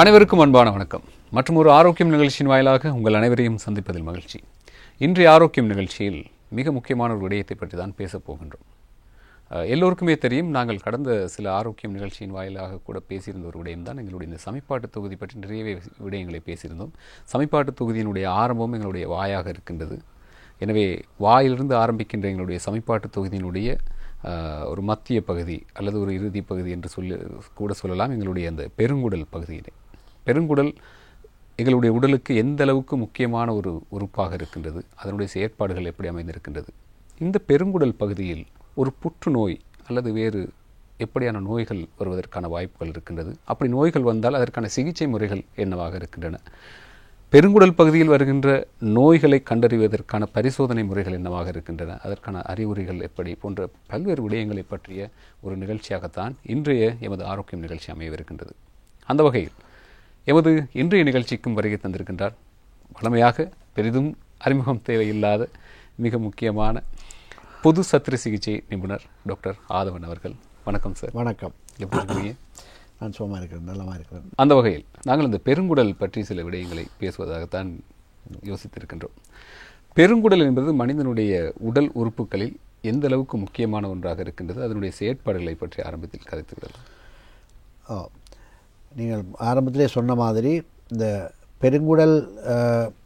அனைவருக்கும் அன்பான வணக்கம். மற்றும் ஒரு ஆரோக்கியம் நிகழ்ச்சியின் வாயிலாக உங்கள் அனைவரையும் சந்திப்பதில் மகிழ்ச்சி. இன்றைய ஆரோக்கியம் நிகழ்ச்சியில் மிக முக்கியமான ஒரு விடயத்தை பற்றி தான் பேசப் போகின்றோம். எல்லோருக்குமே தெரியும், நாங்கள் கடந்த சில ஆரோக்கியம் நிகழ்ச்சியின் வாயிலாக கூட பேசியிருந்த ஒரு விடயம் தான் எங்களுடைய இந்த சமிப்பாட்டு தொகுதி பற்றி நிறையவே விடயங்களை பேசியிருந்தோம். சமிப்பாட்டு தொகுதியினுடைய ஆரம்பம் எங்களுடைய வாயாக இருக்கின்றது. எனவே வாயிலிருந்து ஆரம்பிக்கின்ற எங்களுடைய சமிப்பாட்டு தொகுதியினுடைய ஒரு மத்திய பகுதி அல்லது ஒரு இறுதி பகுதி என்று கூட சொல்லலாம் எங்களுடைய அந்த பெருங்குடல் பகுதியிலே. பெருங்குடல் எங்களுடைய உடலுக்கு எந்த அளவுக்கு முக்கியமான ஒரு உறுப்பாக இருக்கின்றது, அதனுடைய செயற்பாடுகள் எப்படி அமைந்திருக்கின்றது. இந்த பெருங்குடல் பகுதியில் ஒரு புற்றுநோய் அல்லது வேறு எப்படியான நோய்கள் வருவதற்கான வாய்ப்புகள் இருக்கின்றது. அப்படி நோய்கள் வந்தால் அதற்கான சிகிச்சை முறைகள் என்னவாக இருக்கின்றன, பெருங்குடல் பகுதியில் வருகின்ற நோய்களை கண்டறிவதற்கான பரிசோதனை முறைகள் என்னவாக இருக்கின்றன, அதற்கான அறிகுறிகள் எப்படி போன்ற பல்வேறு விடயங்களை பற்றிய ஒரு நிகழ்ச்சியாகத்தான் இன்றைய எமது ஆரோக்கியம் நிகழ்ச்சி அமையவிருக்கின்றது. அந்த வகையில் எமது இன்றைய நிகழ்ச்சிக்கும் வருகை தந்திருக்கின்றார் வழமையாக பெரிதும் அறிமுகம் தேவையில்லாத மிக முக்கியமான பொது சத்திர சிகிச்சை நிபுணர் டாக்டர் ஆதவன் அவர்கள். வணக்கம் சார். வணக்கம். எப்படி இருக்கீங்க? நான் சும்மா இருக்கிறேன், நல்லமாக இருக்கிறேன். அந்த வகையில் நாங்கள் இந்த பெருங்குடல் பற்றி சில விடயங்களை பேசுவதாகத்தான் யோசித்திருக்கின்றோம். பெருங்குடல் என்பது மனிதனுடைய உடல் உறுப்புகளில் எந்த அளவுக்கு முக்கியமான ஒன்றாக இருக்கின்றது, அதனுடைய செயற்பாடுகளை பற்றி ஆரம்பத்தில் கதைத்துவிடலாம். நீங்கள் ஆரம்பத்திலே சொன்ன மாதிரி இந்த பெருங்குடல்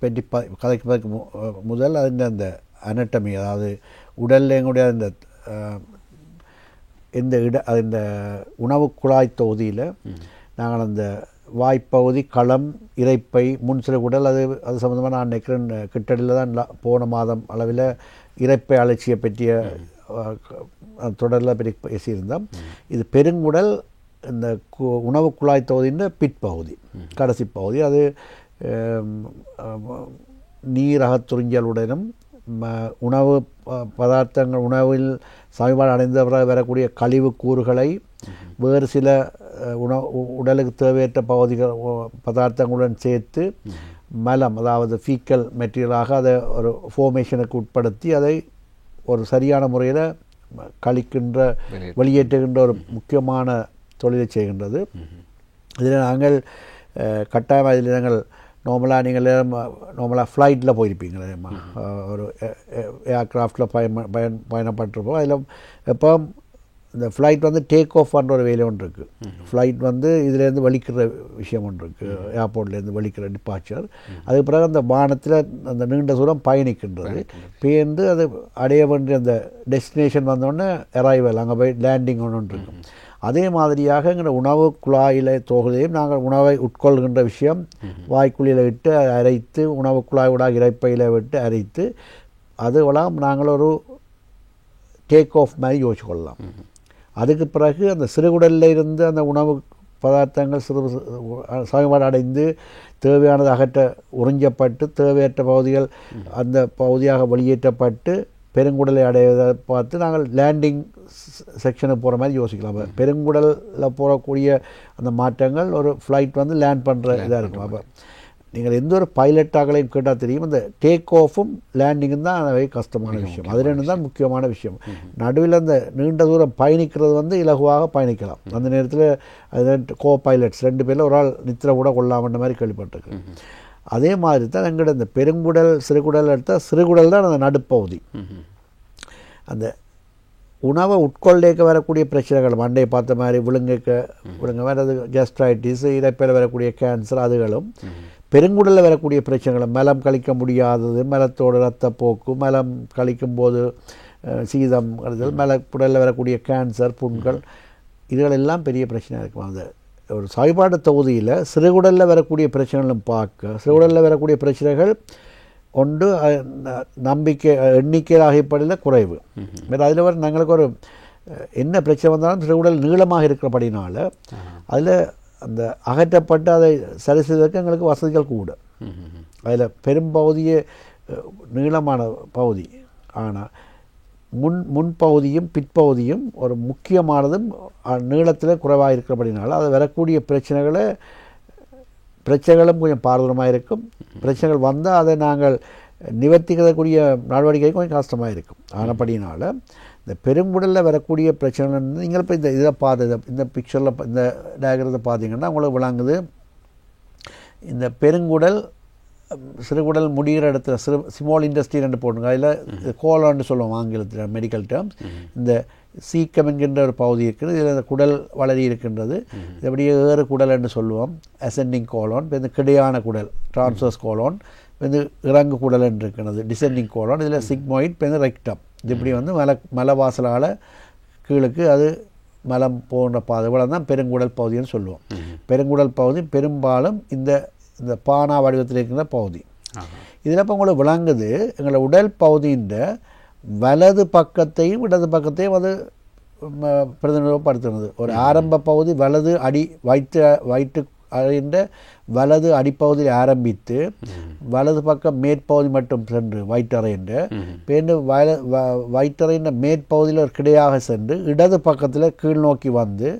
பற்றி கதைப்பதற்கு முதல் அந்த அனட்டமி, அதாவது உடலில் எங்களுடைய அந்த இந்த உணவு குழாய் தொகுதியில் நாங்கள் அந்த வாய்ப்பகுதி, களம், இரைப்பை, முன்சிறுகுடல், அது சம்மந்தமாக நான் நினைக்கிறேன் கிட்டடியில் தான் போன மாதம் அளவில் இரைப்பை அலட்சியை பற்றிய தொடரில் பற்றி பேசியிருந்தோம். இது பெருங்குடல் இந்த உணவு குழாய் தொகுதியின் பிற்பகுதி, கடைசி பகுதி. அது நீரகத்துறிஞ்சலுடனும் உணவு பதார்த்தங்கள், உணவில் சமீபாடு அடைந்த வரக்கூடிய கழிவு கூறுகளை வேறு சில உடலுக்கு தேவையற்ற பதார்த்தங்களுடன் சேர்த்து மலம், அதாவது ஃபீக்கல் மெட்டீரியலாக அதை ஒரு ஃபார்மேஷனுக்கு உட்படுத்தி அதை ஒரு சரியான முறையில் கழிக்கின்ற, வெளியேற்றுகின்ற ஒரு முக்கியமான தொழிலை செய்கின்றது. இதில் நாங்கள் கட்டாயமாக இதில் நாங்கள் நார்மலாக ஃப்ளைட்டில் போயிருப்பீங்களே, ஒரு ஏர்க்ராஃப்டில் பயணப்பட்டிருப்போம். அதில் எப்போ இந்த ஃப்ளைட் வந்து டேக் ஆஃப் பண்ணுற ஒரு வேலை ஒன்று இருக்குது. ஃப்ளைட் வந்து இதுலேருந்து வலிக்கிற விஷயம் ஒன்று இருக்குது, ஏர்போர்ட்லேருந்து வலிக்கிற டிபார்ச்சர். அதுக்கு பிறகு அந்த வானத்தில் அந்த நீண்ட தூரம் பயணிக்கின்றது, பேர்ந்து அது அடைய வேண்டிய அந்த டெஸ்டினேஷன் வந்தோடனே அரைவல், அங்கே போய் லேண்டிங் ஒன்று இருக்கும். அதே மாதிரியாக எங்கள் உணவு குழாயில் தொகுதியும் நாங்கள் உணவை உட்கொள்கின்ற விஷயம் வாய்க்குழியில் விட்டு அரைத்து, உணவு குழாய் ஊடாக இரைப்பையில் விட்டு அரைத்து, அதுவெல்லாம் நாங்கள் ஒரு டேக் ஆஃப் மாதிரி யோசிச்சு கொள்ளலாம். அதுக்கு பிறகு அந்த சிறுகுடலில் இருந்து அந்த உணவு பதார்த்தங்கள் சமீபாடு அடைந்து தேவையானது அகற்ற உறிஞ்சப்பட்டு, தேவையற்ற பகுதிகள் அந்த பகுதியாக வெளியேற்றப்பட்டு பெருங்குடலை அடைவதை பார்த்து நாங்கள் லேண்டிங் செக்ஷனுக்கு போகிற மாதிரி யோசிக்கலாம். பெருங்குடலில் போகக்கூடிய அந்த மாற்றங்கள் ஒரு ஃப்ளைட் வந்து லேண்ட் பண்ணுற இதாக இருக்கும். அப்போ நீங்கள் எந்த ஒரு பைலட்டாகளையும் கேட்டால் தெரியும், இந்த டேக் ஆஃபும் லேண்டிங்கும் தான் அவை கஷ்டமான விஷயம். அது ரெண்டு தான் முக்கியமான விஷயம். நடுவில் அந்த நீண்ட தூரம் பயணிக்கிறது வந்து இலகுவாக பயணிக்கலாம். அந்த நேரத்தில் அது கோ பைலட்ஸ் 2 பேரில் ஒரு ஆள் நித்திர கூட கொள்ளாமன்ற மாதிரி கேள்விப்பட்டிருக்கு. அதே மாதிரி தான் எங்கள்கிட்ட இந்த பெருங்குடல், சிறுகுடல் எடுத்தால் சிறுகுடல் தான் அந்த நடுப்பகுதி. அந்த உணவை உட்கொள்ளைக்க வரக்கூடிய பிரச்சனைகள், மண்டையை பார்த்த மாதிரி விழுங்க மாதிரி, அது கேஸ்ட்ரைட்டிஸ், இரைப்பையில் வரக்கூடிய கேன்சர், அதுகளும் பெருங்குடலில் வரக்கூடிய பிரச்சனைகள், மலம் கழிக்க முடியாதது, மலத்தோடு இரத்தப்போக்கு, மலம் கழிக்கும் போது சீதம் வருதல், மலக்குடலில் வரக்கூடிய கேன்சர், புண்கள், இதுகளெல்லாம் பெரிய பிரச்சனையாக இருக்கும். அந்த ஒரு சாய்பாடு தொகுதியில் சிறுகுடலில் வரக்கூடிய பிரச்சனைகளும் பார்க்க, சிறுகுடலில் வரக்கூடிய பிரச்சனைகள் ஒன்று நம்பிக்கை எண்ணிக்கையில் ஆகியப்படையில் குறைவு. அதில் வர நாங்களுக்கு ஒரு என்ன பிரச்சனை வந்தாலும் சிறுகுடல் நீளமாக இருக்கிறபடினால அதில் அந்த அகற்றப்பட்டு அதை சரி செய்வதற்கு எங்களுக்கு வசதிகள் கூட. அதில் பெரும்பகுதியே நீளமான பகுதி, ஆனால் முன்பகுதியும் பிற்பகுதியும் ஒரு முக்கியமானதும் நீளத்தில் குறைவாக இருக்கிறபடினால அது வரக்கூடிய பிரச்சனைகளும் கொஞ்சம் பாரதூரமாக இருக்கும். பிரச்சனைகள் வந்தால் அதை நாங்கள் நிவர்த்திக்கக்கூடிய நடவடிக்கை கொஞ்சம் கஷ்டமாக இருக்கும். ஆனபடினால இந்த பெருங்குடலில் வரக்கூடிய பிரச்சனை நீங்கள் இப்போ இதில் பார்த்து இந்த பிக்சரில் இந்த டயக்ரத்தை பார்த்தீங்கன்னா உங்களுக்கு விளங்குது. இந்த பெருங்குடல் சிறுகுடல் முடிகிற இடத்துல ஸ்மால் இண்டஸ்ட்ரி என்று போட்டுங்க. அதில் கோலான்னு சொல்லுவோம் ஆங்கிலத்தில் மெடிக்கல் டேர்ம்ஸ். இந்த சீக்கம் என்கின்ற ஒரு பகுதி இருக்குது. இதில் இந்த குடல் வளரி இருக்கின்றது. இது அப்படியே ஏறு குடல் என்று சொல்லுவோம், அசெண்டிங் கோலோன். இப்போ இந்த கிடையான குடல் டிரான்ஸ்வர்ஸ் கோலோன். இப்போ இந்த இறங்கு குடல் என்று இருக்கிறது டிசெண்டிங் கோலோன். இதில் சிக்மோயிட், இப்போ இந்த ரெக்டம். இது இப்படி வந்து மலவாசலால் கீழுக்கு அது மலம் போன்ற பாதை இவ்வளோ தான் பெருங்குடல் பகுதின்னு சொல்லுவோம். பெருங்குடல் பகுதி பெரும்பாலும் இந்த பானா வடிவத்தில் இருக்கிற பகுதி. இதில் இப்போ உங்களுக்கு விளங்குது எங்களை உடல் பகுதியின் வலது பக்கத்தையும் இடது பக்கத்தையும் அது பிரதிநிதிப்படுத்துகிறது. ஒரு ஆரம்ப பகுதி வலது அடி வயிற்று அறைன்ற வலது அடிப்பகுதியில் ஆரம்பித்து வலது பக்கம் மேற்பகுதி மட்டும் சென்று வயிற்றறைன்ற பேருந்து வயிற்றறைன்ற மேற்பகுதியில் ஒரு கிடையாக சென்று இடது பக்கத்தில் கீழ் நோக்கி வந்து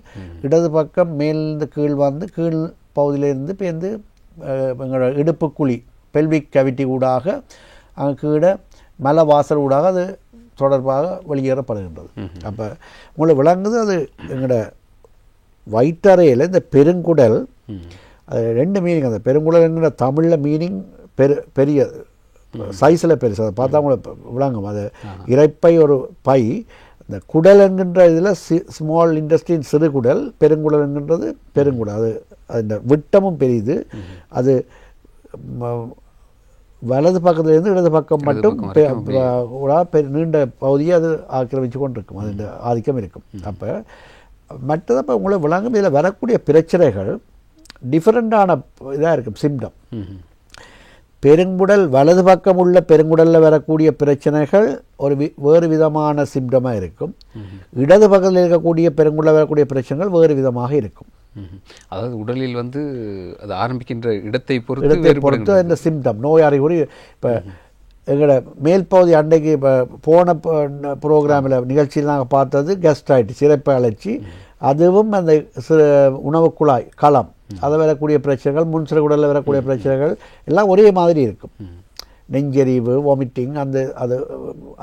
இடது பக்கம் மேலிருந்து கீழ் வந்து கீழ் பகுதியிலிருந்து பேருந்து எங்களோட இடுப்பு குழி பெல்விக் கேவிட்டி ஊடாக அங்கே கீழே மலவாசல் ஊடாக அது தொடர்பாக வெளியேறப்படுகின்றது. அப்போ உங்களுக்கு விளங்குது அது எங்களோட வயிற்றறையில் இந்த பெருங்குடல் அது ரெண்டு மீனிங். அந்த பெருங்குடல் என்கிற தமிழில் மீனிங் பெரிய சைஸில் பெருசு. அதை பார்த்தா உங்களுக்கு விளங்கும். அது இறைப்பை ஒரு பை. இந்த குடல் என்கின்ற இதில் ஸ்மால் இண்டஸ்ட்ரியின் சிறுகுடல், பெருங்குடல் என்கின்றது பெருங்குடல். அது அந்த விட்டமும் பெரியது. அது வலது பக்கத்துலேருந்து இடது பக்கம் மட்டும் நீண்ட பகுதியை அது ஆக்கிரமித்து கொண்டு இருக்கும். அது ஆதிக்கம் இருக்கும். அப்போ மற்றது அப்போ உங்களை விளங்கும் இதில் வரக்கூடிய பிரச்சனைகள் டிஃப்ரெண்டான இதாக இருக்கும். சிம்டம் பெருங்குடல் வலது பக்கம் உள்ள பெருங்குடலில் வரக்கூடிய பிரச்சனைகள் வேறு விதமான சிம்டமாக இருக்கும். இடது பக்கத்தில் இருக்கக்கூடிய பெருங்குடலில் வரக்கூடிய பிரச்சனைகள் வேறு விதமாக இருக்கும். அதாவது உடலில் வந்து அது ஆரம்பிக்கின்ற இடத்தை பொறுத்து இந்த சிம்டம் நோய் அறிகுறி. இப்போ எங்களோட மேல் பகுதி அன்றைக்கு இப்போ போன ப்ரோக்ராமில் நிகழ்ச்சியில் நாங்கள் பார்த்தது கெஸ்ட்ரைட்டிஸ், இறைப்பை அழற்சி. அதுவும் அந்த உணவு குழாய் களம் அதை வரக்கூடிய பிரச்சனைகள், முன் சிறுகுடலில் வரக்கூடிய பிரச்சனைகள் எல்லாம் ஒரே மாதிரி இருக்கும். நெஞ்செறிவு, வாமிட்டிங்,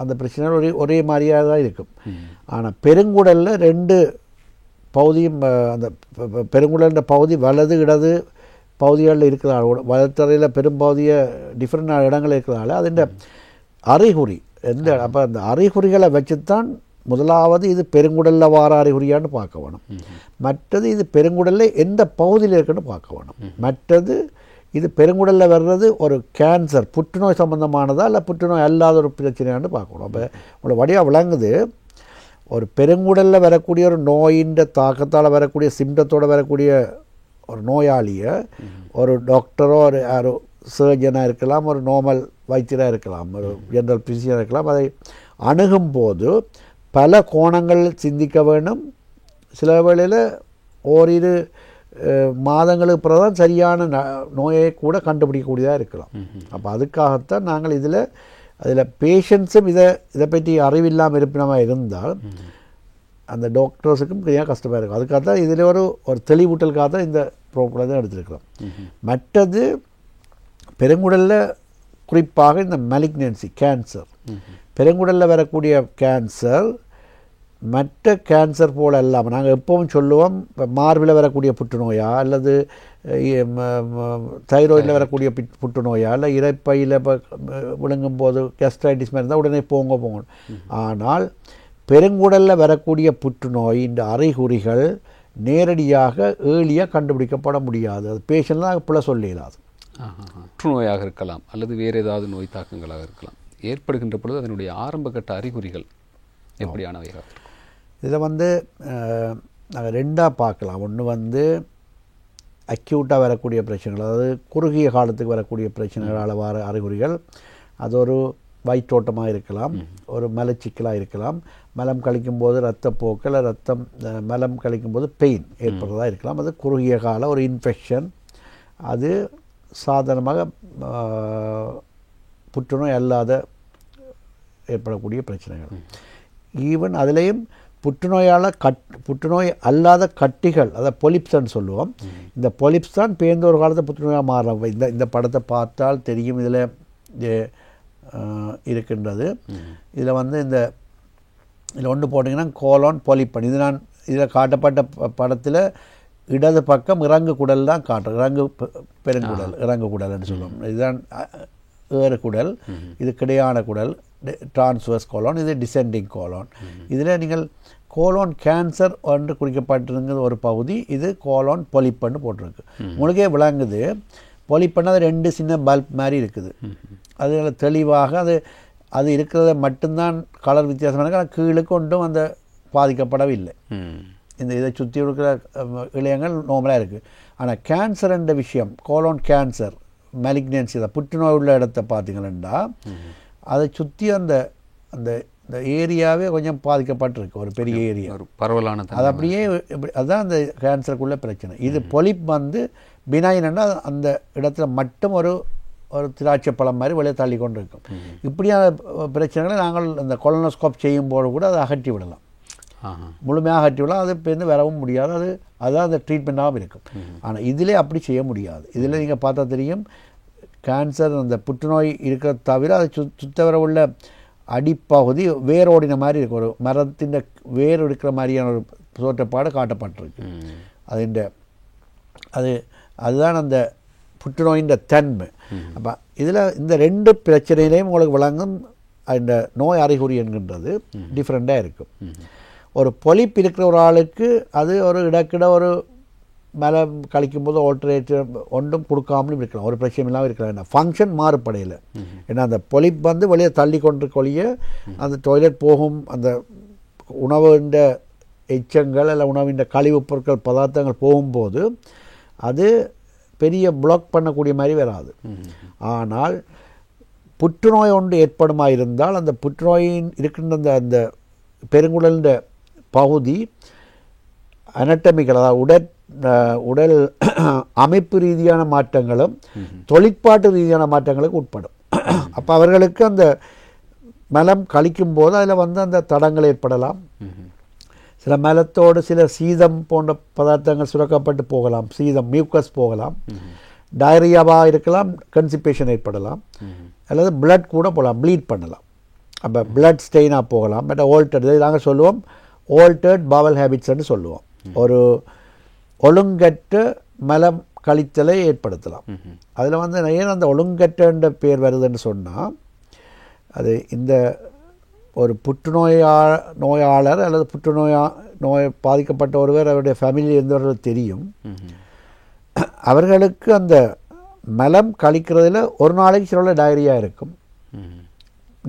அந்த பிரச்சனைகள் ஒரே மாதிரியாக தான் இருக்கும். ஆனால் பெருங்குடலில் ரெண்டு பகுதியும் அந்த பெருங்குடல் பகுதி வலது இடது பகுதிகளில் இருக்கிறாள். வலத்தறையில் பெரும்பகுதியை டிஃப்ரெண்ட் இடங்கள் இருக்கிறதால அதன் அறிகுறி அப்போ அந்த அறிகுறிகளை வச்சுத்தான் முதலாவது இது பெருங்குடலில் வார அறிகுறியான்னு பார்க்க வேணும். மற்றது இது பெருங்குடலில் எந்த பகுதியில் இருக்குன்னு பார்க்க வேணும். மற்றது இது பெருங்குடலில் வர்றது ஒரு கேன்சர், புற்றுநோய் சம்பந்தமானதா இல்லை புற்றுநோய் அல்லாத ஒரு பிரச்சனையான்னு பார்க்கணும். அப்போ உங்களை வடிவாக விளங்குது ஒரு பெருங்குடலில் வரக்கூடிய ஒரு நோயின் தாக்கத்தால் வரக்கூடிய சிம்டத்தோடு வரக்கூடிய ஒரு நோயாளியை ஒரு டாக்டரோ ஒரு யாரோ சர்ஜனாக இருக்கலாம், ஒரு நார்மல் வைத்தியராக இருக்கலாம், ஒரு ஜென்ரல் பிசிஷியனாக இருக்கலாம். அதை அணுகும்போது பல கோணங்கள் சிந்திக்க வேண்டும். சில வேளையில் ஓரிரு மாதங்களுக்கு பிறகு தான் சரியான நோயை கூட கண்டுபிடிக்கக்கூடியதாக இருக்கலாம். அப்போ அதுக்காகத்தான் நாங்கள் அதில் பேஷண்ட்ஸும் இதை பற்றி அறிவில்லாமல் இருப்பினமாக இருந்தால் அந்த டாக்டர்ஸுக்கும் பெரிய கஷ்டமாக இருக்கும். அதுக்காக தான் இதில் ஒரு தெளிவூட்டலுக்காக தான் இந்த ப்ரோக்ராம் தான் எடுத்துருக்கிறோம். மற்றது பெருங்குடலில் குறிப்பாக இந்த மெலிக்னன்சி கேன்சர், பெருங்குடலில் வரக்கூடிய கேன்சர் மற்ற கேன்சர் போல் இல்லாமல் நாங்கள் எப்பவும் சொல்லுவோம் மார்பில் வரக்கூடிய புற்றுநோயா அல்லது தைராய்டில் வரக்கூடிய புற்றுநோயா இல்லை இறைப்பையில் இப்போ விழுங்கும் போது கேஸ்ட்ரைட்டிஸ் மாதிரி இருந்தால் உடனே போங்க. ஆனால் பெருங்குடலில் வரக்கூடிய புற்றுநோய் இந்த அறிகுறிகள் நேரடியாக ஏர்லியாக கண்டுபிடிக்கப்பட முடியாது. அது பேஷண்ட் தான் பிள்ளை சொல்லிடாது. புற்றுநோயாக இருக்கலாம் அல்லது வேறு ஏதாவது நோய் தாக்கங்களாக இருக்கலாம். ஏற்படுகின்ற பொழுது அதனுடைய ஆரம்ப கட்ட அறிகுறிகள் எப்படியானவையாக இருக்கும்? இதில் நாங்கள் ரெண்டாக பார்க்கலாம். ஒன்று அக்யூட்டாக வரக்கூடிய பிரச்சனைகள், அதாவது குறுகிய காலத்துக்கு வரக்கூடிய பிரச்சனைகளால் வர அறிகுறிகள். அது ஒரு வயிற்றோட்டமாக இருக்கலாம், ஒரு மலச்சிக்கலாக இருக்கலாம், மலம் கழிக்கும்போது இரத்தப்போக்கு, மலம் கழிக்கும்போது பெயின் ஏற்படுறதா இருக்கலாம். அது குறுகிய கால ஒரு இன்ஃபெக்ஷன். அது சாதாரணமாக புற்றுநோய் அல்லாத ஏற்படக்கூடிய பிரச்சனைகள். ஈவன் அதுலேயும் புற்றுநோய் அல்லாத கட்டிகள், அதாவது பொலிப்ஸ்ன்னு சொல்லுவோம். இந்த பொலிப்ஸ் தான் பேர்ந்த ஒரு காலத்தில் புற்றுநோயாக மாறும். இந்த படத்தை பார்த்தால் தெரியும் இதில் இருக்கின்றது. இதில் இதில் ஒன்று போட்டிங்கன்னா கோலான் பொலிப்பன். இதில் காட்டப்பட்ட படத்தில் இடது பக்கம் இறங்கு குடல் தான் காட்டும். இறங்கு பெருங்குடல், இறங்கு குடல்னு சொல்லுவோம். இதுதான் ஏறு குடல், இது கிடையான குடல், டிரான்ஸ்வர்ஸ் கோலோன், இது டிசெண்டிங் கோலோன். இதில் நீங்கள் கோலோன் கேன்சர் என்று குறிக்கப்பட்டிருக்கிற ஒரு பகுதி, இது கோலோன் பொலிப்புன்னு போட்டிருக்கு. உங்களுக்கே விளங்குது, பொலிப்புன்னா அது 2 சின்ன பல்ப் மாதிரி இருக்குது. அது தெளிவாக அது இருக்கிறத மட்டும்தான் கலர் வித்தியாசமான, கீழுக்கு ஒன்றும் அந்த பாதிக்கப்படவில்லை. இதை சுற்றி இருக்கிற இளையங்கள் நார்மலாக இருக்குது. ஆனால் கேன்சர் என்ற விஷயம், கோலோன் கேன்சர் மெலிக்னன்சி, அதை புற்றுநோய் உள்ள இடத்தை பார்த்தீங்கன்னா அதை சுற்றி அந்த அந்த இந்த ஏரியாவே கொஞ்சம் பாதிக்கப்பட்டிருக்கு, ஒரு பெரிய ஏரியா, பரவலான. அது அப்படியே அதுதான் அந்த கேன்சருக்குள்ள பிரச்சனை. இது பொலிப் வந்து பினாயினா அந்த இடத்துல மட்டும் ஒரு திராட்சை பழம் மாதிரி வெளியே தள்ளி கொண்டு இருக்கும். இப்படியான பிரச்சனைகளை நாங்கள் அந்த கொலனோஸ்கோப் செய்யும்போது கூட அதை அகற்றி விடலாம், முழுமையாக அகற்றி விடலாம். அது இப்போ வரவும் முடியாது, அதுதான் அந்த ட்ரீட்மெண்ட்டாகவும் இருக்கும். ஆனால் இதிலே அப்படி செய்ய முடியாது. இதில் நீங்கள் பார்த்தா தெரியும், கேன்சர் அந்த புற்றுநோய் இருக்கிற தவிர அது சுத்தவர உள்ள அடிப்பகுதி வேரோடின மாதிரி இருக்கும், ஒரு மரத்தின் வேர் எடுக்கிற மாதிரியான ஒரு தோற்றப்பாடு காட்டப்பட்டிருக்கு. அதுதான் அந்த புற்றுநோயின் தன்மை. அப்போ இதில் இந்த 2 பிரச்சனையிலையும் உங்களுக்கு விளங்கும் அந்த நோய் அறிகுறி என்கின்றது டிஃப்ரெண்ட்டாக இருக்கும். ஒரு பொலிப் இருக்கிற ஒரு ஆளுக்கு அது ஒரு இடக்கிட ஒரு மேலே கழிக்கும்போது ஆல்டர்னேட்டிவ் ஒன்றும் கொடுக்காமலும் இருக்கலாம், ஒரு பிரச்சனை இல்லாமல் இருக்கலாம். என்ன ஃபங்க்ஷன் மாறுபடையில், ஏன்னா அந்த பொலிப் வந்து வெளியே தள்ளி கொண்டிருக்கொழிய அந்த டாய்லெட் போகும், அந்த உணவுன்ற எச்சங்கள் அல்ல உணவின் கழிவுப் பொருட்கள் பதார்த்தங்கள் போகும்போது அது பெரிய பிளாக் பண்ணக்கூடிய மாதிரி வராது. ஆனால் புற்றுநோய் ஒன்று ஏற்படுமா இருந்தால் அந்த புற்றுநோயின் இருக்கின்ற அந்த பெருங்குடல் பகுதி அனட்டமிக்கல், அதாவது உடல் அமைப்பு ரீதியான மாற்றங்களும் தொழிற்பாட்டு ரீதியான மாற்றங்களுக்கு உட்படும். அப்போ அவர்களுக்கு அந்த மலம் கழிக்கும் போது அதில் வந்து அந்த தடங்கள் ஏற்படலாம். சில மலத்தோடு சில சீதம் போன்ற பதார்த்தங்கள் சுரக்கப்பட்டு போகலாம், சீதம் மியூக்கஸ் போகலாம், டயரியாவாக இருக்கலாம், கன்சிபேஷன் ஏற்படலாம், அல்லது பிளட் கூட போகலாம், ப்ளீட் பண்ணலாம். அப்போ பிளட் ஸ்டெயினாக போகலாம். பட் ஆல்டர்ட் நாங்கள் சொல்லுவோம் ஆல்டர்ட் பவல் ஹேபிட்ஸ்ன்னு சொல்லுவோம். ஒரு ஒழுங்கற்ற மலம் கழித்தலை ஏற்படுத்தலாம். அதில் வந்து ஏன் அந்த ஒழுங்கற்ற பேர் வருதுன்னு சொன்னால், அது இந்த ஒரு நோயாளர் அல்லது நோய் பாதிக்கப்பட்ட ஒருவர் அவருடைய ஃபேமிலியில் இருந்தவர்கள் தெரியும், அவர்களுக்கு அந்த மலம் கழிக்கிறதுல ஒரு நாளைக்கு சில டயரியா இருக்கும்,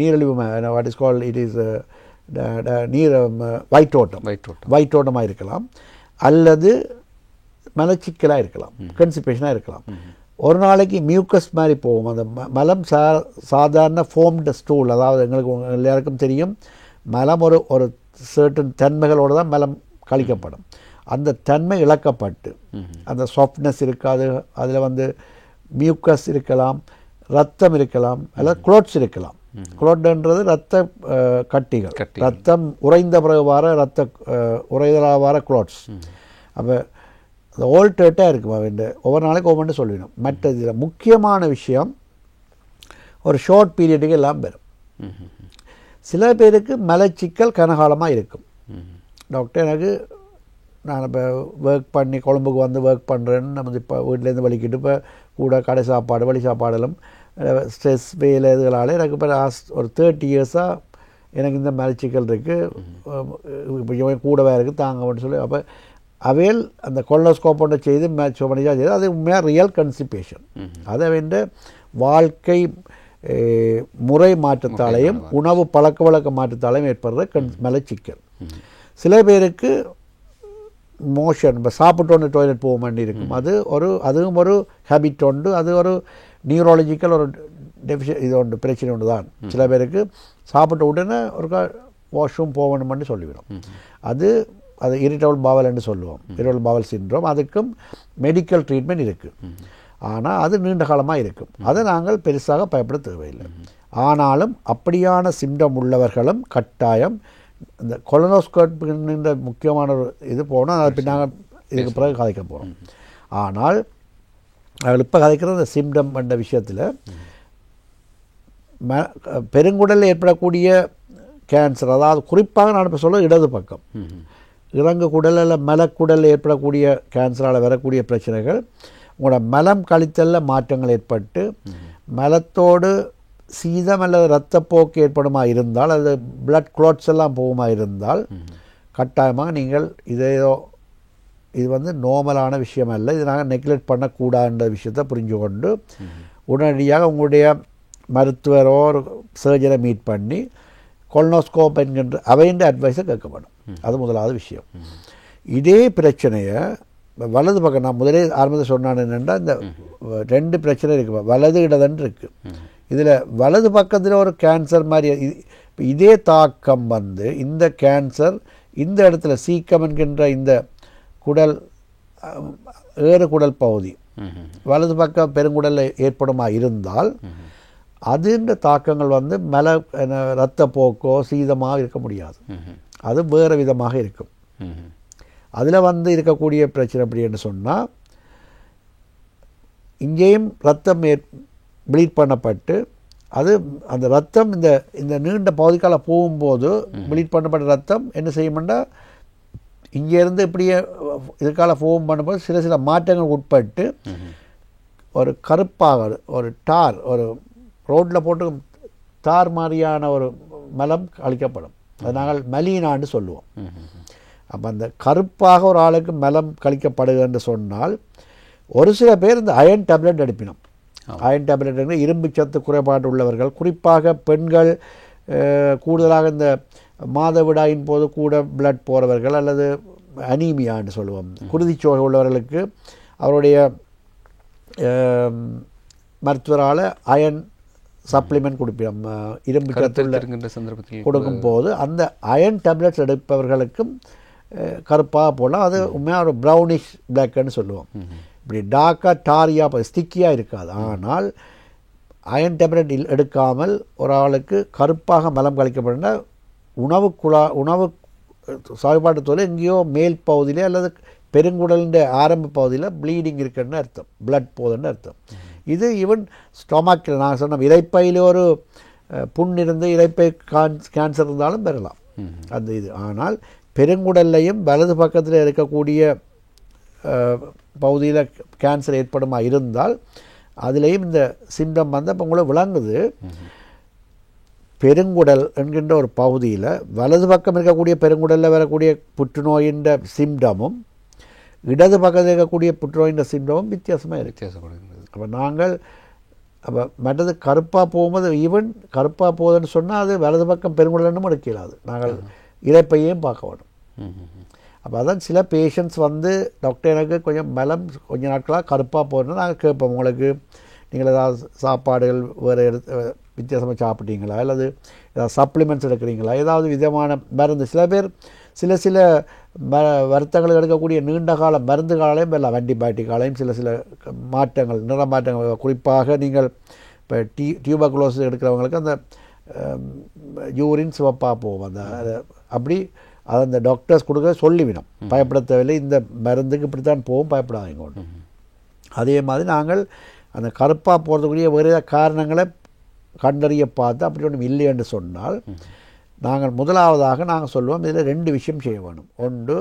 நீரிழிவு, what is called it is நீர் வயிற்றோட்டமாக இருக்கலாம், அல்லது மலச்சிக்கலாக இருக்கலாம், கன்சிபேஷனாக இருக்கலாம். ஒரு நாளைக்கு மியூக்கஸ் மாதிரி போகும். அந்த மலம் சாதாரண ஃபோம்டு ஸ்டூல், அதாவது எங்களுக்கு எல்லாருக்கும் தெரியும் மலம் ஒரு சர்டன் தன்மைகளோடு தான் மலம் கழிக்கப்படும். அந்த தன்மை இழக்கப்பட்டு அந்த சாஃப்ட்னஸ் இருக்காது, அதில் வந்து மியூக்கஸ் இருக்கலாம், ரத்தம் இருக்கலாம், அல்லது குளோட்ஸ் இருக்கலாம். குளோட்ன்றது ரத்த கட்டிகள், ரத்தம் உறைந்த பிறகு வர உறைதலாக வர குளோட்ஸ். அப்போ அது ஆல்டர்ட்டாக இருக்கும். ஒவ்வொரு நாளைக்கு ஒவ்வொன்று சொல்லிடணும். மற்ற இதில் முக்கியமான விஷயம் ஒரு ஷார்ட் பீரியடுக்கு எல்லாம் பெறும். சில பேருக்கு மலச்சிக்கல் கனகாலமாக இருக்கும். டாக்டர் எனக்கு நான் இப்போ ஒர்க் பண்ணி கொழம்புக்கு வந்து ஒர்க் பண்ணுறேன்னு நம்ம இப்போ வீட்டிலேருந்து வலிக்கிட்டு இப்போ கூட கடை சாப்பாடு வழி சாப்பாடெல்லாம் ஸ்ட்ரெஸ் வேலை இதுகளால் எனக்கு இப்போ ஒரு 30 இயர்ஸாக எனக்கு இந்த மலச்சிக்கல் இருக்குது, கூடவே இருக்குது தாங்கன்னு சொல்லி. அப்போ அவையில் அந்த கொலனோஸ்கோப் ஒன்றை செய்து சோமனிஜா செய்து அது உண்மையாக ரியல் கன்சிபேஷன். அதை வந்து வாழ்க்கை முறை மாற்றத்தாலையும் உணவு பழக்க வழக்க மாற்றத்தாலையும் ஏற்படுற மலச்சிக்கல். சில பேருக்கு மோஷன், இப்போ சாப்பிட்டோன்னு டாய்லெட் போக வேண்டி இருக்கும், அதுவும் ஒரு ஹேபிட் உண்டு, அது ஒரு நியூரலாஜிக்கல் ஒரு இது ஒன்று பிரச்சனை ஒன்று தான். சில பேருக்கு சாப்பிட்ட உடனே ஒரு வாஷ்ரூம் போகணும்னு சொல்லிவிடும். அது இரிட்டபிள் பவல் என்று சொல்லுவோம், இரிட்டபிள் பவல் சிண்ட்ரோம். அதுக்கும் மெடிக்கல் ட்ரீட்மெண்ட் இருக்குது. ஆனால் அது நீண்ட காலமாக இருக்கும். அதை நாங்கள் பெருசாக பயப்பட தேவையில்லை. ஆனாலும் அப்படியான சிம்டம் உள்ளவர்களும் கட்டாயம் இந்த கொலனோஸ்கோப் முக்கியமான ஒரு இது போனால் அதை பின்னாங்க இதுக்கு பிறகு கதைக்க போகிறோம். ஆனால் அவள் இப்போ கதைக்கிற இந்த சிம்டம் என்ற விஷயத்தில் பெருங்குடலில் ஏற்படக்கூடிய கேன்சர், அதாவது குறிப்பாக நான் இப்போ சொல்ல இடது பக்கம், இறங்கு குடல் அல்ல மலக்குடல் ஏற்படக்கூடிய கேன்சரால் வரக்கூடிய பிரச்சனைகள் உங்களோட மலம் கழித்தலில் மாற்றங்கள் ஏற்பட்டு மலத்தோடு சீதம் அல்லது இரத்தப்போக்கு ஏற்படுமா இருந்தால் அது பிளட் க்ளாட்ஸ் எல்லாம் போகுமா இருந்தால் கட்டாயமாக நீங்கள் இது வந்து நார்மலான விஷயம் அல்ல, இது நாங்கள் நெக்லெக்ட் பண்ணக்கூடாதுன்ற விஷயத்தை புரிஞ்சு கொண்டு உடனடியாக உங்களுடைய மருத்துவரோ ஒரு சர்ஜரை மீட் பண்ணி கொலனோஸ்கோப் என்கின்ற அவைன்ற அட்வைஸை கேட்கப்படும். அது முதலாவது விஷயம். இதே பிரச்சனையை வலது பக்கம் நான் முதலே ஆரம்பத்தில் சொன்னான் என்னென்னா இந்த 2 பிரச்சனை இருக்குது, வலது இடதுன்னு இருக்குது. இதில் வலது பக்கத்தில் ஒரு கேன்சர் மாதிரி இதே தாக்கம் வந்து இந்த கேன்சர் இந்த இடத்துல சீக்கம் என்கின்ற இந்த குடல் ஏறு குடல் பகுதி வலது பக்கம் பெருங்குடலில் ஏற்படுமா இருந்தால் அதுன்ற தாக்கங்கள் வந்து இரத்த போக்கோ சீதமாக இருக்க முடியாது, அது வேறு விதமாக இருக்கும். அதில் வந்து இருக்கக்கூடிய பிரச்சனை அப்படின்னு சொன்னால் இங்கேயும் ரத்தம் ப்ளீட் பண்ணப்பட்டு அது அந்த ரத்தம் இந்த நீண்ட பகுதிக்கால போகும்போது ப்ளீட் பண்ணப்பட்ட ரத்தம் என்ன செய்யும்னா இங்கேருந்து இப்படியே இதுக்கால ஃபோம் பண்ணும்போது சில மாற்றங்கள் உட்பட்டு ஒரு கருப்பாக ஒரு டார் ஒரு ரோட்டில் போட்டு தார் மாதிரியான ஒரு மலம் கழிக்கப்படும். அது நாங்கள் மலீனான்னு சொல்லுவோம். அப்போ அந்த கருப்பாக ஒரு ஆளுக்கு மலம் கழிக்கப்படுகிறது சொன்னால் ஒரு சில பேர் இந்த அயன் டேப்லெட் எடுப்பினோம். அயன் டேப்லெட் இரும்பு சத்து குறைபாடு உள்ளவர்கள், குறிப்பாக பெண்கள், கூடுதலாக இந்த மாதவிடாயின் போது கூட பிளட் போகிறவர்கள் அல்லது அனீமியான்னு சொல்லுவோம், குருதிச்சோகை உள்ளவர்களுக்கு அவருடைய மருத்துவரால் அயன் சப்ளிமெண்ட் கொடுப்போம். இரும்பு சத்து கொடுக்கும் போது அந்த அயன் டேப்லெட்ஸ் எடுப்பவர்களுக்கும் கருப்பாக போடலாம். அது உண்மையாக ஒரு ப்ரௌனிஷ் பிளாக்னு சொல்லுவோம். இப்படி டார்க்காக டாரியாக ஸ்டிக்கியாக இருக்காது. ஆனால் அயன் டேப்லெட் எடுக்காமல் ஒரு ஆளுக்கு கருப்பாக மலம் கழிக்கப்பட்ட உணவு சாகுபாட்டு தோல் எங்கேயோ மேல் பகுதியிலே அல்லது பெருங்குடலின் ஆரம்ப பகுதியில் ப்ளீடிங் இருக்குன்னு அர்த்தம், பிளட் போகுதுன்னு அர்த்தம். இது ஈவன் ஸ்டொமக்கில் நான் சொன்ன இரைப்பையில் ஒரு புண் இருந்து இரைப்பை கேன்சர் இருந்தாலும் பெறலாம் அந்த இது. ஆனால் பெருங்குடல்லையும் வலது பக்கத்தில் இருக்கக்கூடிய பகுதியில் கேன்சர் ஏற்படுமா இருந்தால் அதுலேயும் இந்த சிம்டம் வந்து அப்போ உங்களுக்கு விளங்குது. பெருங்குடல் என்கின்ற ஒரு பகுதியில் வலது பக்கம் இருக்கக்கூடிய பெருங்குடலில் வரக்கூடிய புற்றுநோயின் சிம்டமும் இடது பக்கத்தில் இருக்கக்கூடிய புற்றுநோயின் சிம்டமும் வித்தியாசமாக வித்தியாசப்படுகிறது. அப்போ நாங்கள் அப்போ மற்றது கருப்பாக போகும்போது ஈவன் கருப்பாக போகுதுன்னு சொன்னால் அது வலது பக்கம் பெருங்குடல்னும் எடுக்கலாது, நாங்கள் இரைப்பையும் பார்க்க வேணும். அப்போ அதான் சில பேஷண்ட்ஸ் வந்து டாக்டர் எனக்கு கொஞ்சம் மலம் கொஞ்ச நாட்களாக கருப்பாக போகிறதுனா நாங்கள் கேட்போம், உங்களுக்கு நீங்கள் ஏதாவது சாப்பாடுகள் வேறு வித்தியாசமாக சாப்பிட்டீங்களா அல்லது ஏதாவது சப்ளிமெண்ட்ஸ் எடுக்கிறீங்களா, ஏதாவது விதமான மருந்து. சில பேர் சில வருத்தங்கள் எடுக்கக்கூடிய நீண்ட கால மருந்துகளாலையும் எல்லாம் ஆன்டிபயோட்டிக்காலையும் சில மாற்றங்கள் நிற மாற்றங்கள், குறிப்பாக நீங்கள் இப்போ டியூபர்குலோசிஸ் எடுக்கிறவங்களுக்கு அந்த யூரின் சிவப்பாக போகும். அந்த அப்படி அதை அந்த டாக்டர்ஸ் கொடுக்க சொல்லிவிடும், பயப்பட தேவையில்லை, இந்த மருந்துக்கு இப்படித்தான் போகும், பயப்படாதீங்க ஒன்று. அதே மாதிரி நாங்கள் அந்த கருப்பாக போகிறதுக்குரிய வேறு காரணங்களை கண்டறிய பார்த்து அப்படி ஒன்றும் இல்லை என்று சொன்னால் நாங்கள் முதலாவதாக நாங்கள் சொல்லுவோம் இதில் 2 விஷயம் செய்ய வேணும். ஒன்று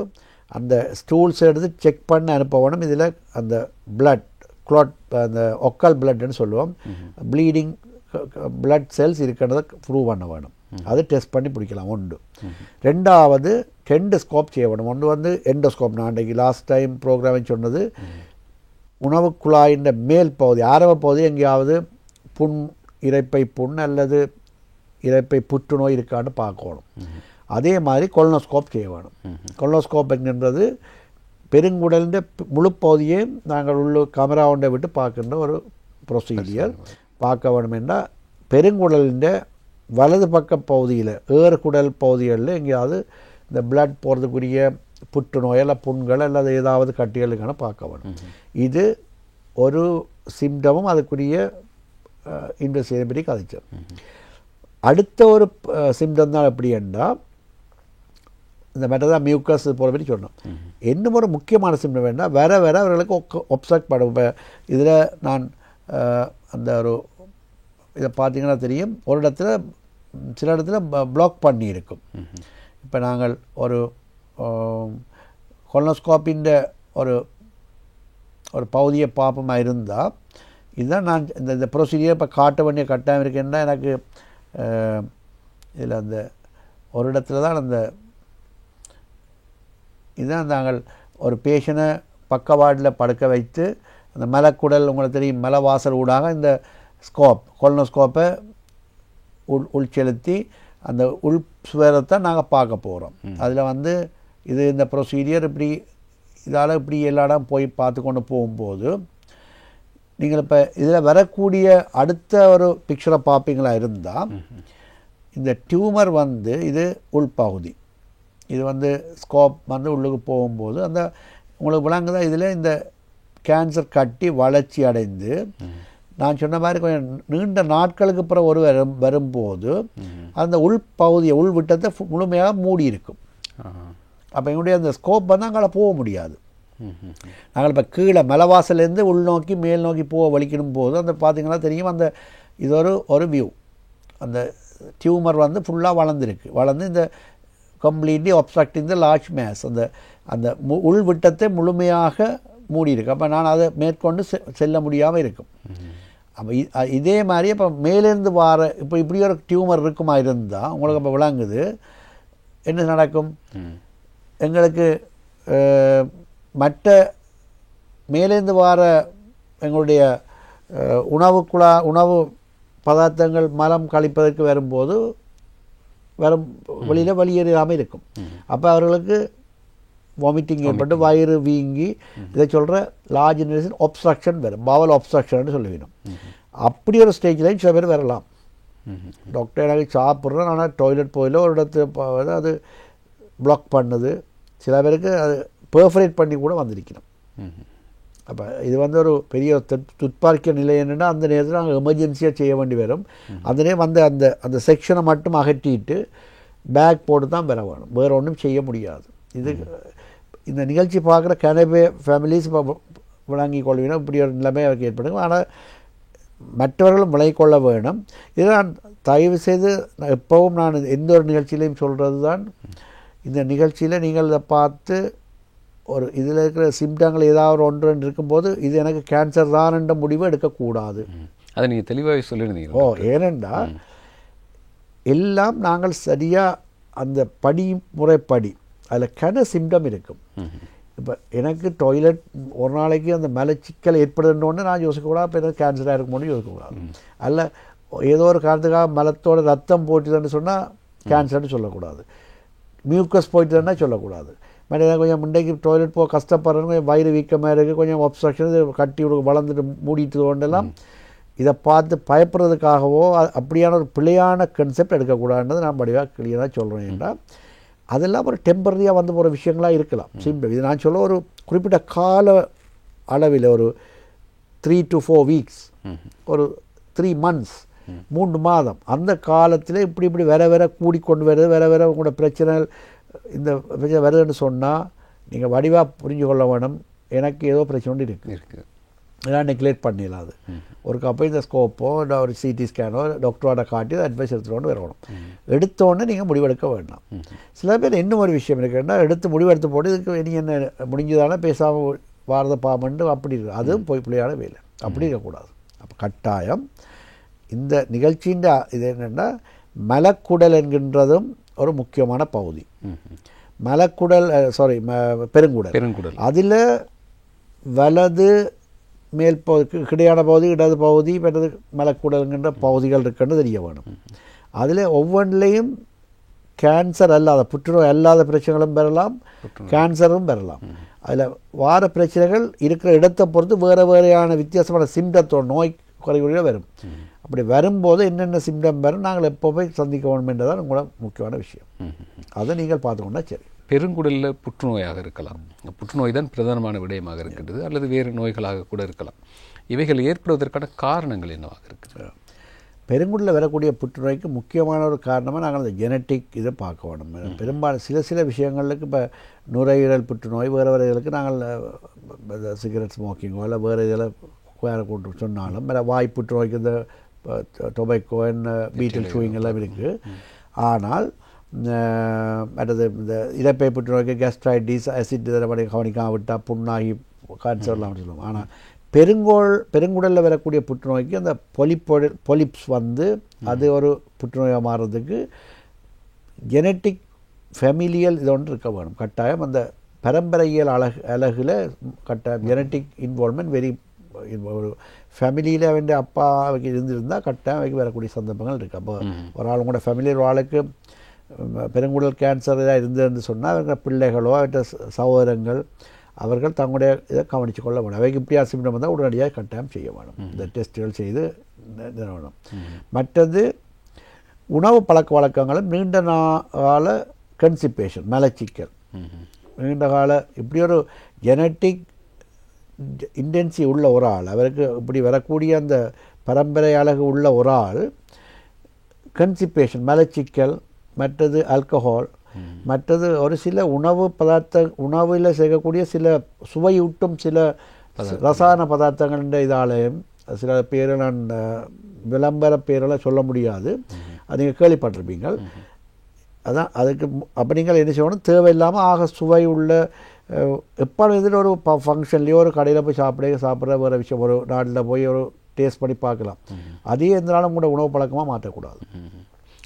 அந்த ஸ்டூல்ஸ் எடுத்து செக் பண்ண அனுப்ப வேணும். இதில் அந்த பிளட் க்ளாட் அந்த ஒக்கல் பிளட்னு சொல்லுவோம், ப்ளீடிங் பிளட் செல்ஸ் இருக்கின்றதை ப்ரூவ் பண்ண வேணும். அது டெஸ்ட் பண்ணி பிடிக்கலாம். ஒன்று. ரெண்டாவது எண்டோஸ்கோப் செய்ய வேணும். ஒன்று வந்து எண்டோஸ்கோப். நான் அன்றைக்கு லாஸ்ட் டைம் ப்ரோக்ராம் சொன்னது உணவு குழாயின் மேல் பகுதி ஆரம்ப பகுதி எங்கேயாவது புண், இரைப்பை புண் அல்லது இரைப்பை புற்றுநோய் இருக்கான்னு பார்க்கணும். அதே மாதிரி கொலனோஸ்கோப் செய்ய வேணும். கொலனோஸ்கோப் என்கின்றது பெருங்குடலின் முழு பகுதியை நாங்கள் உள்ள கேமரா ஒன்றை விட்டு பார்க்கின்ற ஒரு ப்ரொசீஜர். பார்க்க வேணும் என்றால் பெருங்குடலின் வலது பக்க பகுதியில் ஏறுகுடல் பகுதிகளில் எங்கேயாவது இந்த பிளட் போகிறதுக்குரிய புற்றுநோய் அல்ல புண்கள் அல்லது ஏதாவது கட்டிகளுக்கான பார்க்க வேணும். இது ஒரு சிம்டமும் அதுக்குரிய இன்வெஸ்டிகேஷன் பற்றி கதைச்சோம். அடுத்த ஒரு சிம்டம் தான் எப்படி என்றால் இந்த மெட்டதான் மியூக்கஸ் போகிற பற்றி சொன்னோம். இன்னும் ஒரு முக்கியமான சிம்டம் வேண்டாம், வேற அவர்களுக்கு ஒப்செக்ட் படும். இப்போ இதில் நான் அந்த ஒரு இதை பார்த்தீங்கன்னா தெரியும், ஒரு இடத்துல சில இடத்துல பிளாக் பண்ணி இருக்கும். இப்போ நாங்கள் ஒரு கொலனோஸ்கோப்பின் ஒரு ஒரு பகுதியை பார்ப்போமா இருந்தால் இதுதான் நான் இந்த ப்ரொசீஜர் இப்போ காட்ட வேண்டிய கட்டாயம் இருக்குன்னா எனக்கு இதில் அந்த ஒரு இடத்துல தான் அந்த இதுதான் நாங்கள் ஒரு பேஷண்ட்டை பக்கவாடில் படுக்க வைத்து அந்த மலக்குடல் உங்களுக்கு தெரியும் மலவாசல் ஊடாக இந்த கொலனோஸ்கோப்பை உள்செலுத்தி அந்த உள் சுவரத்தை நாங்கள் பார்க்க போகிறோம். அதில் வந்து இது இந்த ப்ரொசீஜர் இப்படி இதால் இப்படி எல்லா இடம் போய் பார்த்து கொண்டு போகும்போது நீங்கள் இப்போ இதில் வரக்கூடிய அடுத்த ஒரு பிக்சரை பார்ப்பீங்களா இருந்தால் இந்த டியூமர் வந்து இது உள்பகுதி, இது வந்து ஸ்கோப் வந்து உள்ளுக்கு போகும்போது அந்த உங்களுக்கு விளங்குதான் இதில் இந்த கேன்சர் கட்டி வளர்ச்சி அடைந்து நான் சொன்ன மாதிரி கொஞ்சம் நீண்ட நாட்களுக்கு பிறகு ஒரு வரும்போது அந்த உள்பகுதியை உள்விட்டத்தை முழுமையாக மூடி இருக்கும். அப்போ எங்களுடைய அந்த ஸ்கோப் வந்து அங்கே போக முடியாது. நாங்கள் இப்போ கீழே மலவாசலேருந்து உள்நோக்கி மேல் நோக்கி போக வலிக்கணும் போது அந்த பார்த்திங்கன்னா தெரியும் அந்த இது ஒரு வியூ. அந்த டியூமர் வந்து ஃபுல்லாக வளர்ந்து இந்த கம்ப்ளீட்லி ஒப்ஸ்ட்ரக்டிங் த லார்ஜ் மேஸ் அந்த உள்விட்டத்தை முழுமையாக மூடி இருக்கு. அப்போ நான் அதை மேற்கொண்டு செல்ல முடியாமல் இருக்கும். அப்போ இதே மாதிரி இப்போ மேலேருந்து இப்போ இப்படி ஒரு டியூமர் இருக்குமா இருந்தால் உங்களுக்கு அப்போ விளங்குது என்ன நடக்கும். எங்களுக்கு மற்ற மேலேருந்து எங்களுடைய உணவு பதார்த்தங்கள் மலம் கழிப்பதற்கு வரும்போது வெளியில் வெளியேறாமல் இருக்கும். அப்போ அவர்களுக்கு வாமிட்டிங் ஏற்பட்டு வயிறு வீங்கி இதை சொல்கிற லார்ஜ் இன்டெஸ்டைன் ஒப்ஸ்ட்ரக்ஷன் வரும், பவல் ஒப்ஸ்ட்ரக்ஷன் சொல்லிவிடும். அப்படி ஒரு ஸ்டேஜ்லையும் சில பேர் வரலாம். டாக்டர் எனக்கு சாப்பிட்றேன் ஆனால் டாய்லெட் போயில ஒரு இடத்துல அது பிளாக் பண்ணுது. சில பேருக்கு அது பெர்ஃபரேட் பண்ணி கூட வந்திருக்கணும். அப்போ இது வந்து ஒரு பெரிய துப்பாக்கிய நிலை என்னென்னா அந்த நேரத்தில் நாங்கள் எமர்ஜென்சியாக செய்ய வேண்டி வரும். அந்த நேரம் அந்த செக்ஷனை மட்டும் அகற்றிட்டு பேக் போட்டு தான் வர வேணும், வேறு ஒன்றும் செய்ய முடியாது. இந்த நிகழ்ச்சி பார்க்குற கனவே ஃபேமிலிஸ் விளங்கி கொள்வீங்கன்னா இப்படி ஒரு நிலைமை அவருக்கு ஏற்படும். ஆனால் மற்றவர்களும் விளங்கிக்கொள்ள வேணும். இதை நான் தயவு செய்து எப்பவும் நான் எந்த ஒரு நிகழ்ச்சியிலையும் சொல்கிறது தான், இந்த நிகழ்ச்சியில் நீங்கள் இதை பார்த்து ஒரு இதில் இருக்கிற சிம்டங்கள் ஏதாவது ஒன்று ரெண்டு இருக்கும்போது இது எனக்கு கேன்சர் தான் என்ற முடிவு எடுக்கக்கூடாது. அதை நீங்கள் தெளிவாக சொல்லியிருந்தீங்க. ஏனென்றா எல்லாம் நாங்கள் சரியாக அந்த முறைப்படி அதில் சிம்டம் இருக்கும். இப்போ எனக்கு டாய்லெட் ஒரு நாளைக்கு அந்த மலச்சிக்கல் ஏற்படுதுன்னு நான் யோசிக்கக்கூடாது, இப்போ எனக்கு கேன்சராக இருக்கும்போது யோசிக்கக்கூடாது. அல்ல ஏதோ ஒரு காரணத்துக்காக மலத்தோட ரத்தம் போட்டுதுன்னு சொன்னால் கேன்சர்னு சொல்லக்கூடாது, மியூக்கஸ் போயிட்டுதுன்னா சொல்லக்கூடாது. மற்ற கொஞ்சம் முண்டைக்கு டாய்லெட் போக கஷ்டப்படுறேன்னு கொஞ்சம் வயிறு வீக்கமாக இருக்குது, கொஞ்சம் ஒப்ஸ்ட்ரக்ஷன் கட்டி வளர்ந்துட்டு மூடிட்டு கொண்டெல்லாம் இதை பார்த்து பயப்படுறதுக்காகவோ அப்படியான ஒரு பிழையான கன்செப்ட் எடுக்கக்கூடாதுன்றது நான் படிவாக கிளியராக சொல்கிறேன். என்றால் அதெல்லாம் ஒரு டெம்பரரியாக வந்து போகிற விஷயங்களாக இருக்கலாம். சிம்பிள் இது நான் சொல்ல ஒரு குறிப்பிட்ட கால அளவில் ஒரு 3 to 4 weeks, ஒரு 3 months, 3 மாதம், அந்த காலத்தில் இப்படி வேற கூடிக்கொண்டு வருது, வேற உங்களோட பிரச்சனைகள் இந்த பிரச்சனை வருதுன்னு சொன்னால் நீங்கள் வடிவாக புரிஞ்சு கொள்ள வேணும். எனக்கு ஏதோ பிரச்சனை ஒன்று இருக்குது, இதெல்லாம் நெக்லேட் பண்ணிடலாம். அது ஒரு கப்போ இந்த ஸ்கோப்போ இல்லை ஒரு சிடி ஸ்கேனோ டாக்டரோட காட்டி அட்வைஸ் எடுத்துகிட்டு வரணும். எடுத்தோடனே நீங்கள் முடிவெடுக்க வேண்டாம். சில பேர் இன்னும் ஒரு விஷயம் இருக்குன்னா முடிவெடுத்து போட்டு இதுக்கு இனி என்ன முடிஞ்சதால பேசாமல் வாரத பாமண்டு அப்படி இருக்குது. அதுவும் போய் பிள்ளையான வேலை அப்படி இருக்கக்கூடாது. அப்போ கட்டாயம் இந்த நிகழ்ச்சியின் இது என்னென்னா மலக்குடல் என்கின்றதும் ஒரு முக்கியமான பகுதி. மலக்குடல் பெருங்குடல் அதில் வலது மேல் பகுதி கிடையான பகுதி இடது பகுதி மற்றது மலக்குடல்கின்ற பகுதிகள் இருக்குன்னு தெரிய வேணும். அதில் ஒவ்வொன்றிலையும் கேன்சர் அல்லாத புற்றுநோய் அல்லாத பிரச்சனைகளும் பெறலாம், கேன்சரும் பெறலாம். அதில் வார பிரச்சனைகள் இருக்கிற இடத்தை பொறுத்து வேறையான வித்தியாசமான சிம்டத்தோட நோய் குறைவுகளில் வரும். அப்படி வரும்போது என்னென்ன சிம்டம் வரும் நாங்கள் எப்போ போய் சந்திக்க வேண்டும் என்றதான் உங்களோட முக்கியமான விஷயம். அதை நீங்கள் பார்த்துக்கொண்டா சரி. பெருங்குடலில் புற்றுநோயாக இருக்கலாம், புற்றுநோய் தான் பிரதானமான விடயமாக இருக்கின்றது, அல்லது வேறு நோய்களாக கூட இருக்கலாம். இவைகள் ஏற்படுவதற்கான காரணங்கள் என்னவாக இருக்குது? பெருங்குடலில் வரக்கூடிய புற்றுநோய்க்கு முக்கியமான ஒரு காரணமாக நாங்கள் அந்த ஜெனட்டிக் இதை பார்க்க வேணும். பெரும்பாலும் சில விஷயங்களுக்கு இப்போ நுரையீரல் புற்றுநோய் வேறு இதுகளுக்கு நாங்கள் சிகரெட் ஸ்மோக்கிங்கோ இல்லை வேறு இதில் வேறு கொண்டு சொன்னாலும் வேறு வாய் புற்றுநோய்க்கு இந்த டொபேக்கோ பீட்டில் சூயிங் எல்லாம் இருக்குது. ஆனால் மற்றது இந்த இரைப்பை புற்றுநோய்க்கு கேஸ்ட்ரைட்டிஸ் அசிட் இதெல்லாம் கவனிக்காம விட்டால் புண்ணாகி கேன்சர்லாம் சொல்லுவோம். ஆனால் பெருங்குடலில் வரக்கூடிய புற்றுநோய்க்கு அந்த பொலிப்ஸ் வந்து அது ஒரு புற்றுநோயாக மாறுறதுக்கு ஜெனட்டிக் ஃபெமிலியல் இது ஒன்று இருக்க வேணும். கட்டாயம் அந்த பரம்பரையியல் அழகில் கட்டாயம் ஜெனட்டிக் இன்வால்மெண்ட் வெரி ஒரு ஃபேமிலியில் அவன் அப்பா அவைக்கு இருந்திருந்தால் கட்டாயம் அவைக்கு வரக்கூடிய சந்தர்ப்பங்கள் இருக்குது. அப்போ ஒரு ஆள் கூட ஃபேமிலியில் ஒரு ஆளுக்கு பெருங்குடல் கேன்சர் இதாக இருந்ததுன்னு சொன்னால் அவங்க பிள்ளைகளோ அவற்ற சகோதரங்கள் அவர்கள் தங்களுடைய இதை கவனித்து கொள்ள வேணும். அவைக்கு இப்படி அசிம்டம் வந்தால் உடனடியாக கட்டாயம் செய்ய வேணும். இந்த டெஸ்ட்டுகள் செய்து வேணும். மற்றது உணவு பழக்க வழக்கங்களும் நீண்ட கால கன்சிபேஷன் மலச்சிக்கல் நீண்ட கால இப்படி ஒரு ஜெனட்டிக் இன்டென்சி உள்ள ஒரு ஆள் அவருக்கு இப்படி வரக்கூடிய அந்த பரம்பரை அழகு உள்ள ஒரு ஆள் கன்சிபேஷன் மலச்சிக்கல் மற்றது ஆல்கஹால் மற்றது ஒரு சில உணவில் சேர்க்கக்கூடிய சில சுவையூட்டும் சில ரசாயன பதார்த்தங்கள் இதாலையும் சில பேரை நான் விளம்பர பேரெல்லாம் சொல்ல முடியாது, அது நீங்கள் கேள்விப்பட்டிருப்பீங்க. அதான் அதுக்கு அப்போ நீங்கள் என்ன செய்யணும், தேவையில்லாமல் ஆக சுவை உள்ள எப்போ இதில் ஒரு ஃபங்க்ஷன்லேயோ ஒரு கடையில் போய் சாப்பிட்ற வேறு விஷயம் ஒரு நாட்டில் போய் ஒரு டேஸ்ட் பண்ணி பார்க்கலாம். அதே எந்த நாளும் கூட உணவு பழக்கமாக மாற்றக்கூடாது.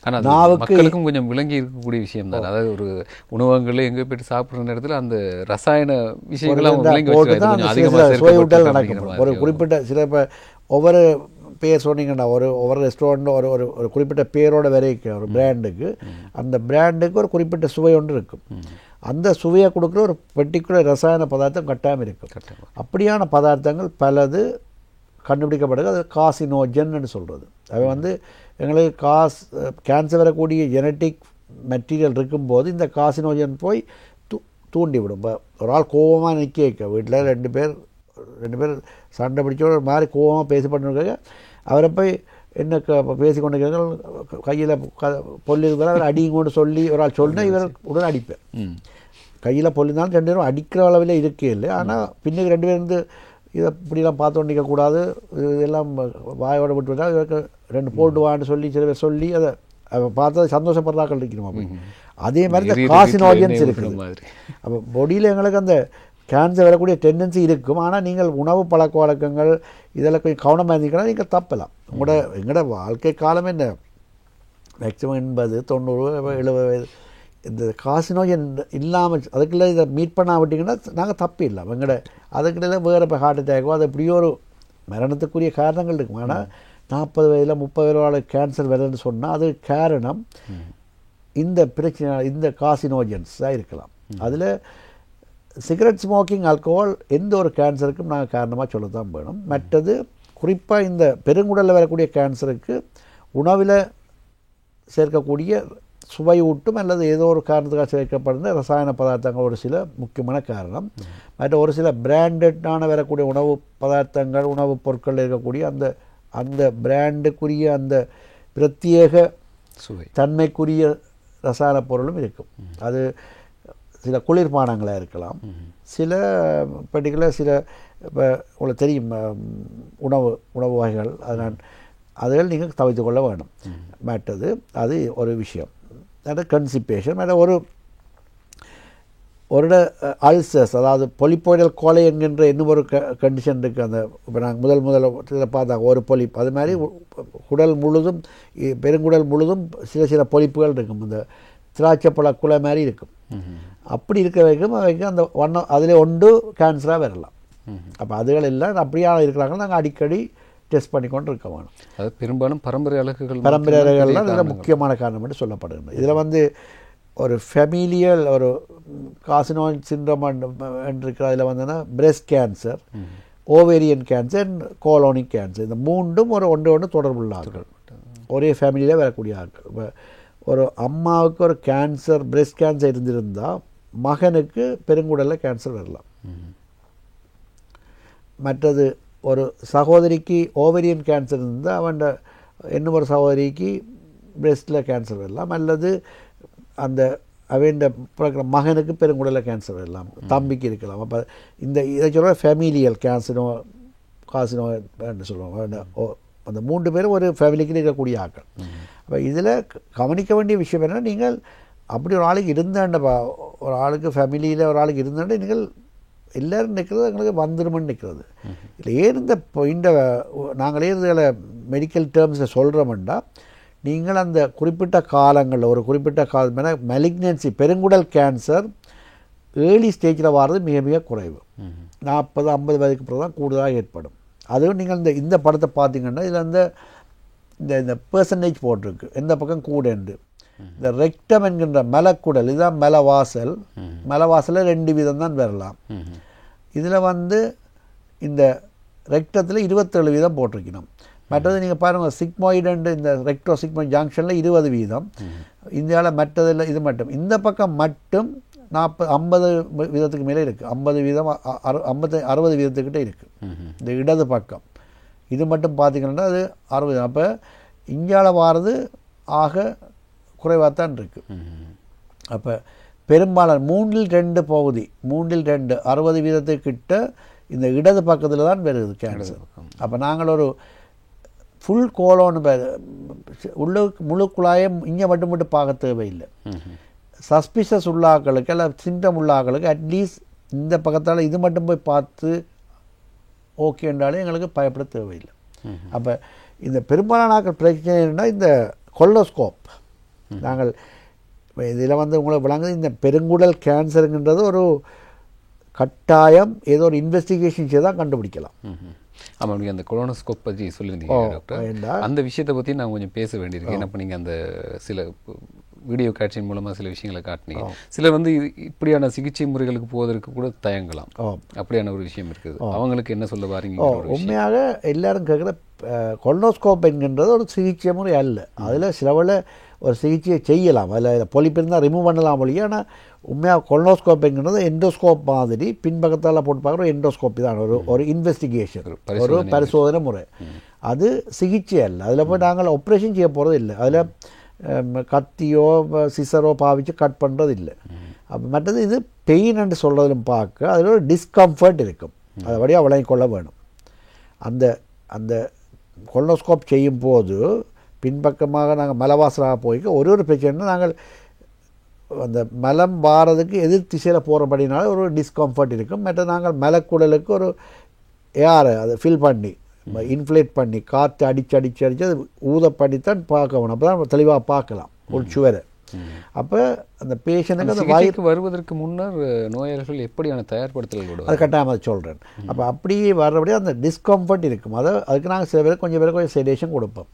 ஆனால் மக்களுக்கும் கொஞ்சம் விளங்கி இருக்கக்கூடிய விஷயம் தான். அதாவது ஒரு உணவகங்களில் எங்கே போய்ட்டு சாப்பிட்ற நேரத்தில் அந்த ரசாயன விஷயங்கள்லாம் சுவையூட்டல் நடக்கும். ஒரு குறிப்பிட்ட சில இப்போ ஒவ்வொரு பேர் சொன்னீங்கன்னா ஒவ்வொரு ரெஸ்டாரண்ட் ஒரு குறிப்பிட்ட பேரோட வரைக்கு ஒரு பிராண்டுக்கு அந்த பிராண்டுக்கு ஒரு குறிப்பிட்ட சுவை ஒன்று இருக்கும். அந்த சுவையை கொடுக்குற ஒரு பர்டிகுலர் ரசாயன பதார்த்தம் கட்டாயம் இருக்கும். அப்படியான பதார்த்தங்கள் பலது கண்டுபிடிக்கப்படுது. அது காசினோஜன்னு சொல்கிறது. அவை வந்து எங்களுக்கு கேன்சர் வரக்கூடிய ஜெனட்டிக் மெட்டீரியல் இருக்கும்போது இந்த காசினோஜன் போய் தூண்டிவிடும். இப்போ ஒரு ஆள் கோபமாக நிற்க வைக்க வீட்டில் ரெண்டு பேர் சண்டை பிடிச்ச ஒரு மாதிரி கோபமாக பேசி பண்ணிருக்காங்க. அவரை போய் என்ன பேசி கொண்டிருக்கிறார்கள், கையில் பொல்லி இருக்கிற அவர் அடிங்கொண்டு சொல்லி ஒரு ஆள் சொல்லினா இவர் உடனே அடிப்பேன். கையில் பொல்லினாலும் ரெண்டு பேரும் அடிக்கிற அளவில் இருக்கே இல்லை. ஆனால் பின்னுக்கு ரெண்டு பேர் இருந்து இதை இப்படிலாம் பார்த்து நிற்கக்கூடாது, இதெல்லாம் வாயோட விட்டு விட்டால் இவருக்கு ரெண்டு போட்டுவான்னு சொல்லி சில பேர் சொல்லி அதை பார்த்து சந்தோஷப்படுறாக்கள் இருக்கணுமா. அதே மாதிரி இந்த காசினோஜன்ஸ் இருக்குது. அப்போ பொடியில் எங்களுக்கு அந்த கேன்சர் வரக்கூடிய டெண்டன்சி இருக்கும். ஆனால் நீங்கள் உணவு பழக்க வழக்கங்கள் இதெல்லாம் கொஞ்சம் கவனமாக இருந்தீங்கன்னா நீங்கள் தப்பலாம். எங்களோட வாழ்க்கை காலம் என்ன மேக்சிமம் 80, 90, 70 இந்த காசினோஜன் இல்லாமல் அதுக்குள்ளே இதை மீட் பண்ண விட்டிங்கன்னா நாங்கள் தப்பு இல்லை. எங்களோட அதுக்கிட்ட வேறு இப்போ ஹார்ட் அட்டாக்கோ அது எப்படியோ ஒரு மரணத்துக்குரிய காரணங்கள் இருக்கும். ஆனால் 40 வயதில் 30 வயது கேன்சர் வருதுன்னு சொன்னால் அது காரணம் இந்த பிரச்சனை, இந்த காசினோஜன்ஸாக இருக்கலாம். அதில் சிகரெட் ஸ்மோக்கிங், ஆல்கஹால் எந்த ஒரு கேன்சருக்கும் நாங்கள் காரணமாக சொல்லத்தான் வேணும். மற்றது குறிப்பாக இந்த பெருங்குடலில் வரக்கூடிய கேன்சருக்கு உணவில் சேர்க்கக்கூடிய சுவையூட்டும் அல்லது ஏதோ ஒரு காரணத்துக்காக சேர்க்கப்படுற ரசாயன பதார்த்தங்கள் ஒரு சில முக்கியமான காரணம். மற்ற ஒரு சில பிராண்டடான வரக்கூடிய உணவு பதார்த்தங்கள் உணவுப் பொருட்கள் இருக்கக்கூடிய அந்த பிராண்டுக்குரிய அந்த பிரத்யேக சுவை தன்மைக்குரிய ரசாயன பொருளும் இருக்கும். அது சில குளிர்பானங்களாக இருக்கலாம், சில பர்டிகுலர் சில இப்போ உங்களுக்கு தெரியும் உணவு வகைகள், அதில் நீங்கள் தவிர்த்து கொள்ள வேணும். மற்றது அது ஒரு விஷயம். அது கன்சிபேஷன். மற்ற ஒரு அல்சர்ஸ், அதாவது பொலிப்போய்டல் கோலை என்கின்ற இன்னும் ஒரு கண்டிஷன் இருக்குது. அந்த இப்போ நாங்கள் முதல்ல பார்த்தாங்க ஒரு பொலிப், அது மாதிரி குடல் முழுதும் பெருங்குடல் முழுதும் சில பொலிப்புகள் இருக்கும். இந்த திராட்சைப்பழ குலை மாதிரி இருக்கும். அப்படி இருக்க வரைக்கும் அவைக்கு அந்த அதில் ஒன்று கேன்சராக வரலாம். அப்போ அதுகள் எல்லாம் அப்படியான இருக்கிறாங்க. நாங்கள் அடிக்கடி டெஸ்ட் பண்ணி கொண்டு இருக்க வேணும். அது பெரும்பாலும் பரம்பரை அழகுகள் தான் இதில் முக்கியமான காரணம் என்று சொல்லப்படுகிறது. இதில் வந்து ஒரு ஃபெமிலியல் ஒரு காசினோஜன் சிண்ட்ரோம் என்று இருக்கிற அதில் வந்தோன்னா breast cancer, ovarian cancer, colonic cancer, இந்த மூன்றும் ஒன்று தொடர்புள்ள ஆட்கள், ஒரே ஃபேமிலியில் வரக்கூடிய ஆட்கள். ஒரு அம்மாவுக்கு ஒரு கேன்சர் பிரெஸ்ட் கேன்சர் இருந்திருந்தால் மகனுக்கு பெருங்குடலில் கேன்சர் வரலாம். மற்றது ஒரு சகோதரிக்கு ஓவேரியன் கேன்சர் இருந்தால் அவன் இன்னும் ஒரு சகோதரிக்கு பிரெஸ்ட்டில் கேன்சர் வரலாம். அல்லது அந்த அவன் மகனுக்கு பெருங்குடலில் கேன்சர் வரலாம், தம்பிக்கு இருக்கலாம். அப்போ இதை சொல்கிற ஃபேமிலியல் காசினோன்னு சொல்லுவாங்க. அந்த 3 பேரும் ஒரு ஃபேமிலிக்கு இருக்கக்கூடிய ஆட்கள். அப்போ இதில் கவனிக்க வேண்டிய விஷயம் என்னென்னா, நீங்கள் அப்படி ஒரு ஆளுக்கு இருந்தாண்டப்பா, ஒரு ஆளுக்கு ஃபேமிலியில் ஒரு ஆளுக்கு இருந்தாண்டே நீங்கள் எல்லோரும் நிற்கிறது எங்களுக்கு வந்துடுமென்னு நிற்கிறது இல்லை. ஏன் இந்த நாங்களே இதில் மெடிக்கல் டேர்ம்ஸை சொல்கிறோம்னா, நீங்கள் அந்த குறிப்பிட்ட காலங்களில் ஒரு குறிப்பிட்ட காலம் மேலே மெலிக்னன்சி பெருங்குடல் கேன்சர் ஏர்லி ஸ்டேஜில் வர்றது மிக மிக குறைவு. 40-50 வயதுக்கு பிறகு தான் கூடுதலாக ஏற்படும். அதுவும் நீங்கள் இந்த படத்தை பார்த்தீங்கன்னா இதில் இந்த பெர்சன்டேஜ் போட்டிருக்கு எந்த பக்கம் கூடண்டு. இந்த ரெக்டம் என்கின்ற மலக்குடல் இதுதான் மலவாசல். மலவாசலில் 2 வீதம் தான் வரலாம். இதில் இந்த ரெக்டத்தில் 27 வீதம் போட்டிருக்கணும். மற்றது நீங்கள் பாருங்கள் சிக்மாய்டு இந்த ரெக்டோ சிக்மாய்டு ஜங்ஷனில் 20 வீதம். இந்தியாவில் மற்றதில் இது மட்டும் இந்த பக்கம் மட்டும் 50 வீதத்துக்கு மேலே இருக்குது. 50 வீதம் 60 வீதத்துக்கிட்ட இருக்குது இந்த இடது பக்கம். இது மட்டும் பார்த்திங்கன்னா அது 60. அப்போ இந்தியாவில் வாரது ஆக குறைவாகத்தான் இருக்குது. அப்போ பெரும்பாலான 3/2 பகுதி 3/2 60 வீதத்துக்கிட்ட இந்த இடது பக்கத்தில் தான் வருது கேன்சர். அப்போ நாங்கள் ஒரு ஃபுல் கோலோன்னு முழு குழாயம் இங்கே மட்டும் பார்க்க தேவையில்லை. சஸ்பிஷஸ் உள்ளாக்களுக்கு இல்லை சிம்டம் உள்ளாக்களுக்கு அட்லீஸ்ட் இந்த பக்கத்தால் இது மட்டும் போய் பார்த்து ஓகே என்றாலும் எங்களுக்கு பயப்பட தேவையில்லை. அப்போ இந்த பெரும்பாலான பிரச்சனை என்னன்னா இந்த கொலோஸ்கோப். நாங்கள் இதில் உங்களை விளங்குது இந்த பெருங்குடல் கேன்சருங்கிறது ஒரு கட்டாயம் ஏதோ ஒரு இன்வெஸ்டிகேஷன் செய்து தான் கண்டுபிடிக்கலாம். ஆமாம், நீங்கள் அந்த கொலோனோஸ்கோப் பற்றி சொல்லியிருந்தீங்க டாக்டர். அந்த விஷயத்தை பற்றி நான் கொஞ்சம் பேச வேண்டியிருக்கு. ஏன்னா இப்போ நீங்கள் அந்த சில வீடியோ காட்சியின் மூலமாக சில விஷயங்களை காட்டினீங்க. சிலர் இப்படியான சிகிச்சை முறைகளுக்கு போவதற்கு கூட தயங்கலாம். அப்படியான ஒரு விஷயம் இருக்குது. அவங்களுக்கு என்ன சொல்ல வாரீங்க? உண்மையாக எல்லாரும் கேட்குற கொலோனோஸ்கோப் என்கின்றது ஒரு சிகிச்சை முறை அல்ல. அதில் சிலவில் ஒரு சிகிச்சையை செய்யலாம், அதில் பொலிப்பு இருந்தால் ரிமூவ் பண்ணலாம் ஒழிய. ஆனால் உண்மையாக கொலோனோஸ்கோப் என்கிறது எண்டோஸ்கோப் மாதிரி பின்பக்கத்தால் போட்டு பார்க்குற எண்டோஸ்கோப்பி தான் ஒரு இன்வெஸ்டிகேஷன், ஒரு பரிசோதனை முறை. அது சிகிச்சை அல்ல. அதில் போய் நாங்கள் ஆப்ரேஷன் செய்ய போகிறது இல்லை. அதில் கத்தியோ சிசரோ பாவிச்சு கட் பண்ணுறது இல்லை. அப்போ மற்றது இது பெயின் என்று சொல்கிறதுலும் பார்க்க அதில் ஒரு டிஸ்கம்ஃபர்ட் இருக்கும். அதை வழியாக விளங்கிக்கொள்ள வேணும். அந்த கொலோனோஸ்கோப் செய்யும் போது பின்பக்கமாக நாங்கள் மலவாசலாக போய்க்க ஒரு பிரச்சனை நாங்கள் அந்த மலம் வாரதுக்கு எதிர் திசையில் போகிறபடினால ஒரு டிஸ்கம்ஃபர்ட் இருக்கும். மற்ற நாங்கள் மலக்குடலுக்கு ஒரு ஏரை அதை ஃபில் பண்ணி இன்ஃப்ளேட் பண்ணி காற்று அடித்து அது ஊதப்படித்தான் பார்க்கணும். அப்போ தான் தெளிவாக பார்க்கலாம் ஒரு சுவரை. அப்போ அந்த பேஷண்ட்டுக்கு அந்த வாய்க்கு வருவதற்கு முன்னர் நோயாளிகள் எப்படியான தயார்படுத்தல் அது கட்டாயமாக சொல்கிறேன். அப்போ அப்படியே வர்றபடியே அந்த டிஸ்கம்ஃபர்ட் இருக்கும். அதுக்கு நாங்கள் சில பேருக்கு கொஞ்சம் செடேஷன் கொடுப்போம்.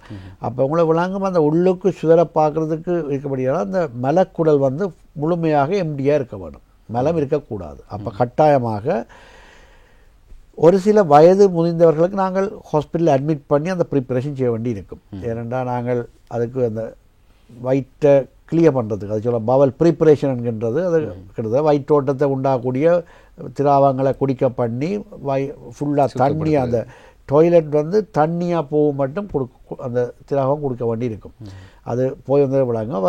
அப்போ உங்களை விளங்கும் அந்த உள்ளுக்கு சுவரை பார்க்குறதுக்கு இருக்கபடியால் அந்த மலக்குடல் முழுமையாக எம்டியாக இருக்க வேணும், மலம் இருக்கக்கூடாது. அப்போ கட்டாயமாக ஒரு சில வயது முதிர்ந்தவர்களுக்கு நாங்கள் ஹாஸ்பிட்டலில் அட்மிட் பண்ணி அந்த ப்ரிப்பரேஷன் செய்ய வேண்டி இருக்கும். ஏனென்றால் நாங்கள் அதுக்கு அந்த வயிற்றை கிளியர் பண்ணுறதுக்கு அது சொல்ல பவல் ப்ரிப்பரேஷன் என்கின்றது. அது கிட்டத்தட்ட வயிற்றோட்டத்தை உண்டாகக்கூடிய திராவங்களை குடிக்க பண்ணி ஃபுல்லாக தண்ணி அந்த டாய்லெட் தண்ணியாக போக மட்டும் அந்த திராவம் கொடுக்க வேண்டி இருக்கும். அது போய் விடாங்க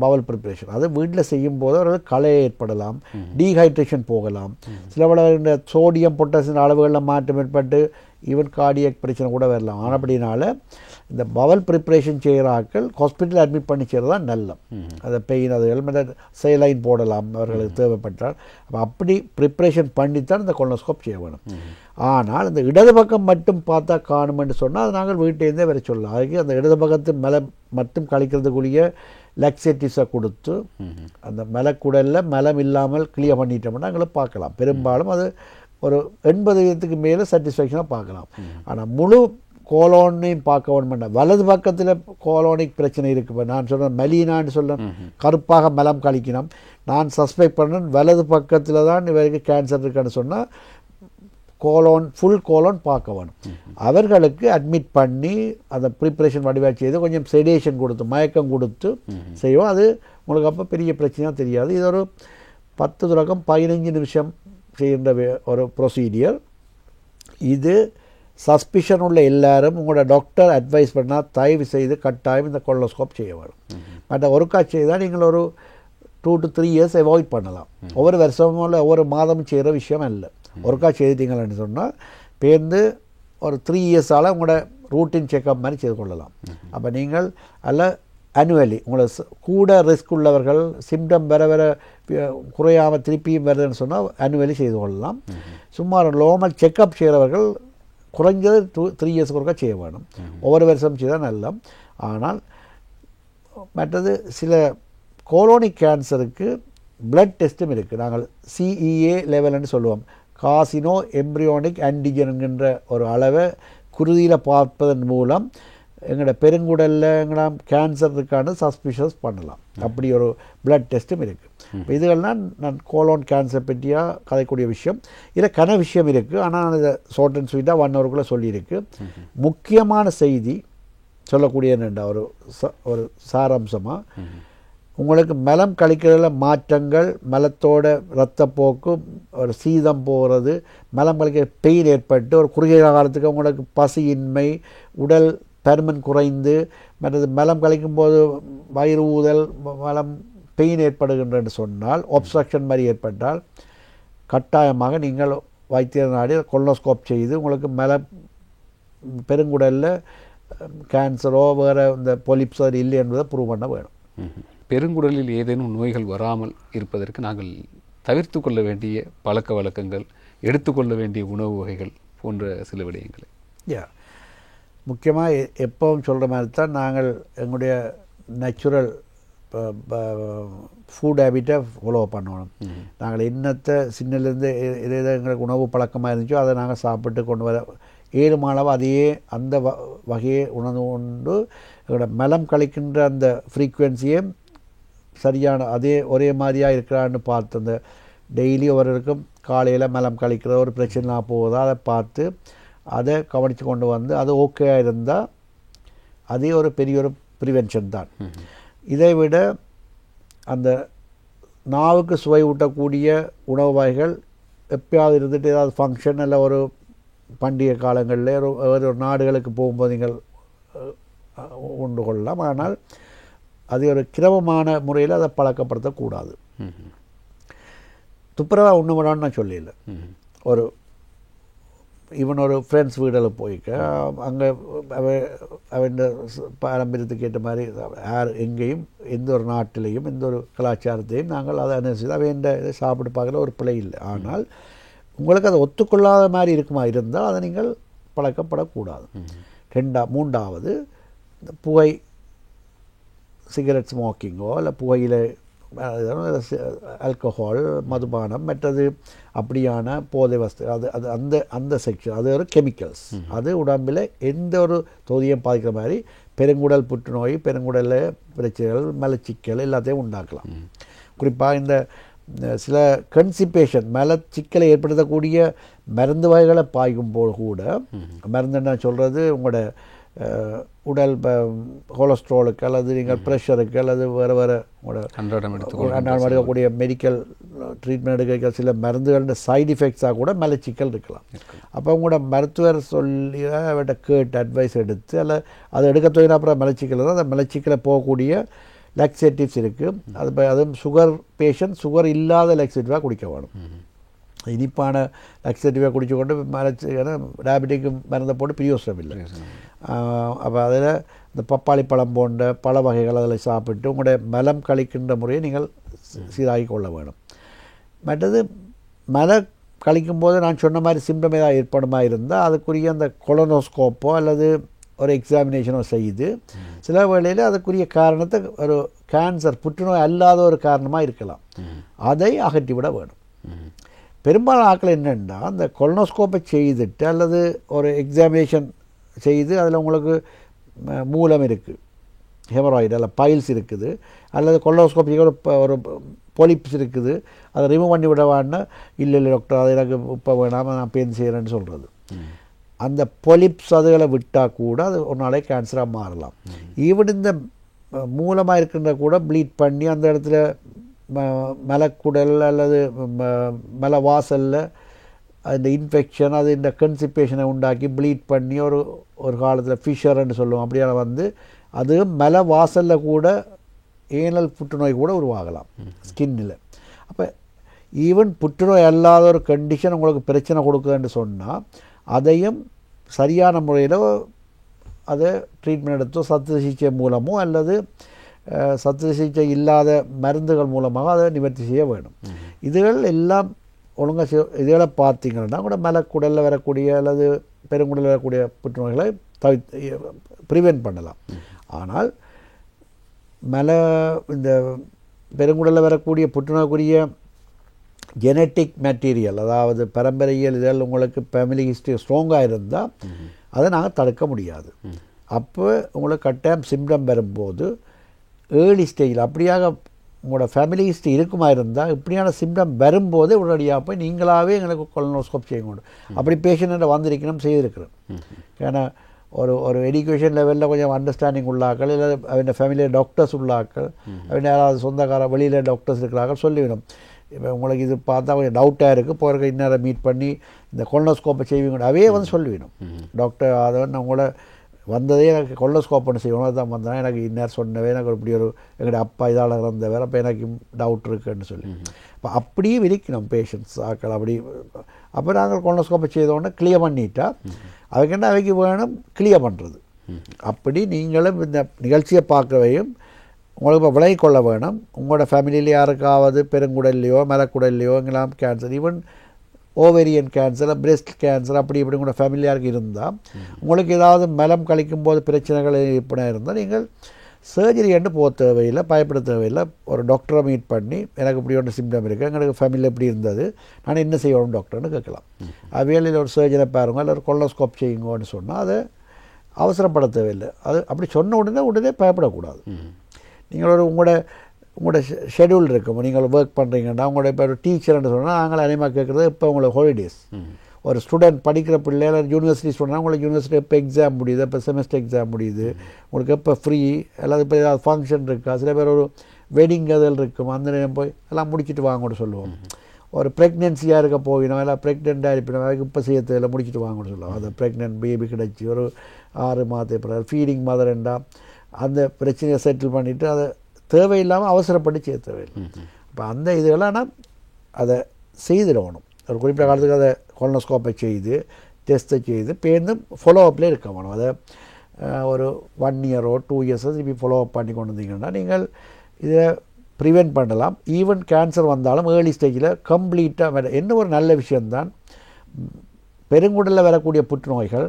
பவல் ப்ரிப்பரேஷன். அது வீட்டில் செய்யும் போது அவர்களுக்கு களை ஏற்படலாம், டீஹைட்ரேஷன் போகலாம், சில இந்த சோடியம் பொட்டாசியம் அளவுகளில் மாற்றம் ஏற்பட்டு ஈவன் கார்டியக் பிரச்சனை கூட வரலாம். ஆனால் அப்படினால இந்த பவல் ப்ரிப்பரேஷன் செய்கிற ஆட்கள் ஹாஸ்பிட்டலில் அட்மிட் பண்ணி செய்கிறது தான் நல்ல. அதை பெயின் அது ஹெல்மெட் செயலைன் போடலாம் அவர்களுக்கு தேவைப்பட்டால். அப்படி ப்ரிப்பரேஷன் பண்ணித்தான் இந்த கொலோனோஸ்கோப் செய்ய வேணும். ஆனால் இந்த இடது பக்கம் மட்டும் பார்த்தா காணுமென்று சொன்னால் அது நாங்கள் வீட்டிலேருந்தே வர சொல்லலாம். அதுக்கு அந்த இடது பக்கத்து மலம் மட்டும் கழிக்கிறதுக்குரிய லக்ஸேட்டிவ்ஸை கொடுத்து அந்த மலக்குடலில் மலம் இல்லாமல் கிளியர் பண்ணிட்டோம்னா எங்களை பார்க்கலாம். பெரும்பாலும் அது ஒரு 80% மேலே சாட்டிஸ்ஃபேக்ஷனாக பார்க்கலாம். ஆனால் முழு கோலோனையும் பார்க்க வேணுமெண்டா வலது பக்கத்தில் கோலோனிக் பிரச்சனை இருக்குது. இப்போ நான் சொல்கிறேன் மெலினான்னு சொல்கிறேன், கருப்பாக மலம் கழிக்கணும். நான் சஸ்பெக்ட் பண்ணுறேன் வலது பக்கத்தில் தான் இவருக்கு கேன்சர் இருக்குன்னு சொன்னால் ஃபுல் கோலோன் பார்க்க வேணும். அவர்களுக்கு அட்மிட் பண்ணி அந்த ப்ரிப்பரேஷன் வடிவாக செய்து கொஞ்சம் செடேஷன் கொடுத்து மயக்கம் கொடுத்து செய்வோம். அது உங்களுக்கு அப்போ பெரிய பிரச்சனையாக தெரியாது. இது ஒரு 10 தொடக்கம் 15 நிமிஷம் செய்கின்ற ஒரு ப்ரொசீடியர். இது சஸ்பிஷன் உள்ள எல்லாரும் உங்களோட டாக்டர் அட்வைஸ் பண்ணால் தயவு செய்து கட்டாயம் இந்த கொலோனோஸ்கோப் செய்ய வரும். மற்ற ஒருக்கா செய்தால் நீங்கள் ஒரு 2 to 3 years அவாய்ட் பண்ணலாம். ஒவ்வொரு வருஷமும் இல்லை ஒவ்வொரு மாதமும் செய்கிற விஷயம் இல்லை. ஒருக்கா செய்துட்டீங்கன்னு சொன்னால் பேருந்து ஒரு 3 years உங்களோட ரூட்டின் செக்அப் மாதிரி செய்து கொள்ளலாம். அப்போ நீங்கள் அல்ல annually உங்களுக்கு கூட ரிஸ்க் உள்ளவர்கள் சிம்டம் வர வர குறையாமல் திருப்பியும் வருதுன்னு சொன்னால் annually செய்து கொள்ளலாம். சுமார் நார்மல் செக்கப் செய்கிறவர்கள் குறைஞ்சது 3 years ஒருக்கா செய்ய வேணும். ஒவ்வொரு வருஷம் செய்தால் நல்லா. ஆனால் மற்றது சில கோலோனிக் கேன்சருக்கு பிளட் டெஸ்ட்டும் இருக்குது. நாங்கள் CEA லெவல்னு சொல்லுவோம், காசினோ எம்ப்ரியோனிக் ஆன்டிஜன்கின்ற ஒரு அளவை குருதியில் பார்ப்பதன் மூலம் எங்களோட பெருங்குடலில் எங்களோட கேன்சர் இருக்கான்னு சஸ்பிஷஸ் பண்ணலாம். அப்படி ஒரு பிளட் டெஸ்ட்டும் இருக்குது. இதுகள்லாம் நான் கோலோன் கேன்சர் பற்றியாக கதைக்கூடிய விஷயம். இதில் கன விஷயம் இருக்குது. ஆனால் நான் இதை ஷார்ட் அண்ட் ஸ்வீட்டாக 1 hourக்குள்ளே சொல்லியிருக்கு. முக்கியமான செய்தி சொல்லக்கூடிய என்னென்னா ஒரு சாராம்சமாக உங்களுக்கு மலம் கழிக்கிறதுல மாற்றங்கள், மலத்தோட இரத்தப்போக்கு, ஒரு சீதம் போகிறது, மலம் கழிக்கிற பெயின் ஏற்பட்டு ஒரு குறுகிய காலத்துக்கு உங்களுக்கு பசியின்மை, உடல் பருமன் குறைந்து, மற்றது மலம் கழிக்கும் போது வயிறு ஊதல், மலம் பெயின் ஏற்படுகின்றன்னு சொன்னால், ஒப்ஸ்ட்ரக்ஷன் மாதிரி ஏற்பட்டால் கட்டாயமாக நீங்கள் வைத்தியர் நாடி கொலோனோஸ்கோப் செய்து உங்களுக்கு பெருங்குடலில் கேன்சரோ வேறு இந்த பொலிப்ஸோ இல்லை என்பதை ப்ரூவ் பண்ண வேணும். பெருங்குடலில் ஏதேனும் நோய்கள் வராமல் இருப்பதற்கு நாங்கள் தவிர்த்து கொள்ள வேண்டிய பழக்க வழக்கங்கள், எடுத்துக்கொள்ள வேண்டிய உணவு வகைகள் போன்ற சில விடயங்களை முக்கியமாக எப்பவும் சொல்கிற மாதிரி தான் நாங்கள் எங்களுடைய நேச்சுரல் ஃபுட் ஹேபிட்டை ஃபாலோ பண்ணணும். நாங்கள் இன்னத்தை சின்னலேருந்து எது எங்களுக்கு உணவு பழக்கமாக இருந்துச்சோ அதை நாங்கள் சாப்பிட்டு கொண்டு வர 7 மாதம் அதையே அந்த வகையை உணர்ந்து கொண்டு எங்களோட மலம் கழிக்கின்ற அந்த ஃப்ரீக்குவென்சியே சரியான அதே ஒரே மாதிரியாக இருக்கிறான்னு பார்த்து அந்த டெய்லி ஒருவருக்கும் காலையில் மலம் கழிக்கிற ஒரு பிரச்சனை போகுதா அதை பார்த்து அதை கவனித்து கொண்டு வந்து அது ஓகேயாக இருந்தால் அதே ஒரு பெரிய ஒரு ப்ரிவென்ஷன் தான். இதை விட அந்த நாவுக்கு சுவை ஊட்டக்கூடிய உணவு வகைகள் எப்பயாவது இருந்துட்டு ஏதாவது ஃபங்க்ஷன் இல்லை ஒரு பண்டிகை காலங்களில் ஒரு நாடுகளுக்கு போகும்போது நீங்கள் உண்டு கொள்ளலாம். ஆனால் அது ஒரு கிரமமான முறையில் அதை பழக்கப்படுத்தக்கூடாது. துப்புரவாக ஒன்று விடான்னு நான் சொல்லல. ஒரு ஈவன் ஒரு ஃப்ரெண்ட்ஸ் வீடில் போய்க்க அங்கே அவன் பாரம்பரியத்துக்கு ஏற்ற மாதிரி யார் எங்கேயும் எந்த ஒரு நாட்டிலையும் எந்த ஒரு கலாச்சாரத்தையும் நாங்கள் அதை அனுசரித்து அவன் இதை சாப்பிட்டு பார்க்கல ஒரு பிழை இல்லை. ஆனால் உங்களுக்கு அதை ஒத்துக்கொள்ளாத மாதிரி இருக்குமா இருந்தால் அதை நீங்கள் பழக்கப்படக்கூடாது. 3வது இந்த புகை சிகரெட் ஸ்மோக்கிங்கோ இல்லை புகையிலை ஆல்கஹால் மதுபானம் மற்றது அப்படியான போதை வஸ்து அது அது அந்த அந்த செக்ஷன் அது ஒரு கெமிக்கல்ஸ். அது உடம்பில் எந்த ஒரு தொகுதியும் பாதிக்கிற மாதிரி பெருங்குடல் புற்றுநோய், பெருங்குடலில் பிரச்சனைகள், மலச்சிக்கல் எல்லாத்தையும் உண்டாக்கலாம். குறிப்பாக இந்த சில கன்சிபேஷன் மலச்சிக்கலை ஏற்படுத்தக்கூடிய மருந்து வகைகளை பாய்க்கும்போது கூட மருந்து என்ன சொல்கிறது உங்களோட உடல் கொலஸ்ட்ராலுக்கு அல்லது நீங்கள் ப்ரெஷருக்கு அல்லது வேறு வேறு அன்றாடம் எடுக்கக்கூடிய மெடிக்கல் ட்ரீட்மெண்ட் எடுக்க சில மருந்துகளோட சைடு எஃபெக்ட்ஸாக கூட மலச்சிக்கல் இருக்கலாம். அப்போ உங்களோட மருத்துவர் சொல்லி அவர்கிட்ட கேட்டு அட்வைஸ் எடுத்து அல்ல அதை எடுக்க தோங்கினா அப்புறம் மலச்சிக்கல் தான் அந்த மலச்சிக்கலை போகக்கூடிய லாக்ஸேட்டிவ்ஸ் இருக்குது. அதுவும் சுகர் பேஷண்ட் சுகர் இல்லாத லாக்ஸேட்டிவாக குடிக்க வேணும். இனிப்பான லாக்ஸேட்டிவாக குடிச்சு கொண்டு டயபெட்டிக் மருந்தை போட்டு பிரியோசனம் இல்லை. அப்போ அதில் இந்த பப்பாளி பழம் போன்ற பல வகைகள் அதில் சாப்பிட்டு உங்களுடைய மலம் கழிக்கின்ற முறையை நீங்கள் சீராகி கொள்ள வேணும். மற்றது மலம் கழிக்கும்போது நான் சொன்ன மாதிரி சிம்டம் ஏதாவது ஏற்படுமா இருந்தால் அதுக்குரிய அந்த கொலோனோஸ்கோப்போ அல்லது ஒரு எக்ஸாமினேஷனோ செய்து சில வேளையில் அதுக்குரிய காரணத்தை ஒரு கேன்சர் புற்றுநோய் அல்லாத ஒரு காரணமாக இருக்கலாம், அதை அகற்றிவிட வேணும். பெரும்பாலும் ஆட்கள் என்னென்னா அந்த கொலோனோஸ்கோப்பை செய்துட்டு அல்லது ஒரு எக்ஸாமினேஷன் செய்து அதில் உங்களுக்கு மூலம் இருக்குது, ஹெமராய்டு அல்ல பைல்ஸ் இருக்குது, அல்லது கொலோனோஸ்கோப்பிக்கு ஒரு பொலிப்ஸ் இருக்குது, அதை ரிமூவ் பண்ணி விடவான்னா இல்லை டாக்டர் அது எனக்கு இப்போ வேணாமல் நான் பேன் செய்கிறேன்னு சொல்கிறது. அந்த பொலிப்ஸ் அதுகளை விட்டால் கூட அது ஒரு நாளைக்கு கேன்சராக மாறலாம். ஈவன் இந்த மூலமாக இருக்கின்ற கூட ப்ளீட் பண்ணி அந்த இடத்துல மலக்குடல் அல்லது மல வாசலில் அந்த இன்ஃபெக்ஷன் அது இந்த கன்சிபேஷனை உண்டாக்கி ப்ளீட் பண்ணி ஒரு காலத்தில் ஃபிஷர்ன்னு சொல்லுவோம். அப்படியான வந்து அது மல வாசலில் கூட ஏனல் புற்றுநோய் கூட உருவாகலாம் ஸ்கின்னில். அப்போ ஈவன் புற்றுநோய் அல்லாத ஒரு கண்டிஷன் உங்களுக்கு பிரச்சனை கொடுக்குதுன்னு சொன்னால் அதையும் சரியான முறையில் அதை ட்ரீட்மெண்ட் எடுத்தோ சத்து சிகிச்சை மூலமோ அல்லது சத்திர சிகிச்சை இல்லாத மருந்துகள் மூலமாக அதை நிவர்த்தி செய்ய வேணும். இதுகள் எல்லாம் ஒழுங்காக இதுகளை பார்த்தீங்கன்னா கூட மலக்குடலில் வரக்கூடிய அல்லது பெருங்குடலில் வரக்கூடிய புற்றுநோய்களை ப்ரிவென்ட் பண்ணலாம். ஆனால் இந்த பெருங்குடலில் வரக்கூடிய புற்றுநோய்க்குரிய ஜெனட்டிக் மெட்டீரியல், அதாவது பரம்பரையியல் இதெல்லாம் உங்களுக்கு ஃபேமிலி ஹிஸ்ட்ரி ஸ்ட்ராங்காக இருந்தால் அதை நாங்கள் தடுக்க முடியாது. அப்போ உங்களுக்கு கட்டாயம் சிம்டம் வரும்போது ஏர்லி ஸ்டேஜில் அப்படியாக உங்களோட ஃபேமிலி ஹிஸ்ட்ரி இருக்குமா இருந்தால் இப்படியான சிம்டம் வரும்போது உடனடியாக போய் நீங்களாகவே எங்களுக்கு கொலனோஸ்கோப் செய்யணும். அப்படி பேஷண்ட்டை வந்திருக்கணும் செய்திருக்கிறோம். ஏன்னா ஒரு எஜுகேஷன் லெவலில் கொஞ்சம் அண்டர்ஸ்டாண்டிங் உள்ளாக்கள், இல்லை அவங்க ஃபேமிலியில் டாக்டர்ஸ் உள்ளாக்கள், அவங்க யாராவது சொந்தக்கார வெளியில் டாக்டர்ஸ் இருக்கிறார்கள் சொல்லிவிடும். இப்போ உங்களுக்கு இது பார்த்தா கொஞ்சம் டவுட்டாக இருக்குது, போகிறக்கு இந்நேரம் மீட் பண்ணி இந்த கொலனோஸ்கோப்பை செய்வீங்க அவே வந்து சொல்லிவிடும். டாக்டர் அதை வந்து உங்களோட வந்ததே எனக்கு கொலனோஸ்கோப் பண்ணி செய்யணும், அதுதான் வந்தேன், எனக்கு இந்நேரம் சொன்னவே எனக்கு இப்படி ஒரு எங்களுடைய அப்பா இதால் இறந்தவர், அப்போ எனக்கு டவுட் இருக்குன்னு சொல்லி. இப்போ அப்படியே விரிக்கணும் பேஷண்ட்ஸ் ஆக்கள். அப்படி அப்போ நாங்கள் கொலனோஸ்கோப்பை செய்தோடனே கிளியர் பண்ணிட்டா அதுக்கு என்ன அவைக்கு வேணும் கிளியர் பண்ணுறது. அப்படி நீங்களும் இந்த நிகழ்ச்சியை பார்க்கவையும் உங்களுக்கு இப்போ விலகி கொள்ள வேணும். உங்களோட ஃபேமிலியில் யாருக்காவது பெருங்குடல்லையோ மலக்குடல்லையோ எங்கெல்லாம் cancer, even ovarian cancer, breast cancer அப்படி இப்படி உங்களோட ஃபேமிலியாருக்கு இருந்தால், உங்களுக்கு ஏதாவது மலம் கழிக்கும் போது பிரச்சனைகள் இப்படி இருந்தால் நீங்கள் சர்ஜரி என்று போக தேவையில்லை, பயப்பட தேவையில்லை. ஒரு டாக்டரை மீட் பண்ணி எனக்கு இப்படி ஒன்று சிம்டம் இருக்குது, எங்களுக்கு ஃபேமிலியில் எப்படி இருந்தது, நான் என்ன செய்யணும் டாக்டர்னு கேட்கலாம். அவையில் ஒரு சர்ஜனை பாருங்க, இல்லை ஒரு கொலனோஸ்கோப் செய்யுங்கன்னு சொன்னால் அதை அவசரப்பட தேவையில்லை. அது அப்படி சொன்ன உடனே பயப்படக்கூடாது. நீங்கள் உங்களோட ஷெடியூல் இருக்கும், நீங்கள் ஒர்க் பண்ணுறீங்கன்னா உங்களோட இப்போ ஒரு டீச்சர்ன்னு சொன்னால் நாங்கள் அதிகமாக கேட்குறது இப்போ உங்களுக்கு ஹாலிடேஸ். ஒரு ஸ்டூடெண்ட் படிக்கிற பிள்ளைகள் யூனிவர்சிட்டி ஸ்டூடெண்ட் உங்களுக்கு யூனிவர்சிட்டி எப்போ எக்ஸாம் முடியுது, இப்போ செமஸ்டர் எக்ஸாம் முடியுது, உங்களுக்கு எப்போ ஃப்ரீ, எல்லாது இப்போ ஏதாவது ஃபங்க்ஷன் இருக்கா, சில பேர் ஒரு வெட்டிங் அதில் இருக்கும், அந்த நேரம் போய் எல்லாம் முடிச்சுட்டு வாங்கன்னு சொல்லுவோம். ஒரு ப்ரெக்னென்சியாக இருக்க போயினோம், எல்லாம் ப்ரெக்னெண்ட்டாக இருப்பினோம், அதுக்கு இப்போ செய்யறதில் முடிச்சுட்டு வாங்கன்னு சொல்லுவோம். அது ப்ரெக்னென்ட் பேபி கிடச்சி ஒரு 6 மாதத்துக்கு பிறகு ஃபீடிங் மதர்ண்டா அந்த பிரச்சனையை செட்டில் பண்ணிவிட்டு அதை தேவையில்லாமல் அவசரப்பட்டு செய்ய தேவையில்லை. இப்போ அந்த இதுகளாம் நான் அதை செய்திடணும். ஒரு குறிப்பிட்ட காலத்துக்கு அதை கொலனோஸ்கோப்பை செய்து டெஸ்ட்டை செய்து பேருந்தும் ஃபாலோ அப்லேயே இருக்க வேணும். அதை ஒரு 1 இயரோ 2 இயர்ஸோ திருப்பி ஃபாலோ அப் பண்ணி கொண்டு வந்தீங்கன்னா நீங்கள் இதை ப்ரிவென்ட் பண்ணலாம். ஈவன் கேன்சர் வந்தாலும் ஏர்லி ஸ்டேஜில் கம்ப்ளீட்டாக என்ன ஒரு நல்ல விஷயம்தான், பெருங்குடலில் வரக்கூடிய புற்றுநோய்கள்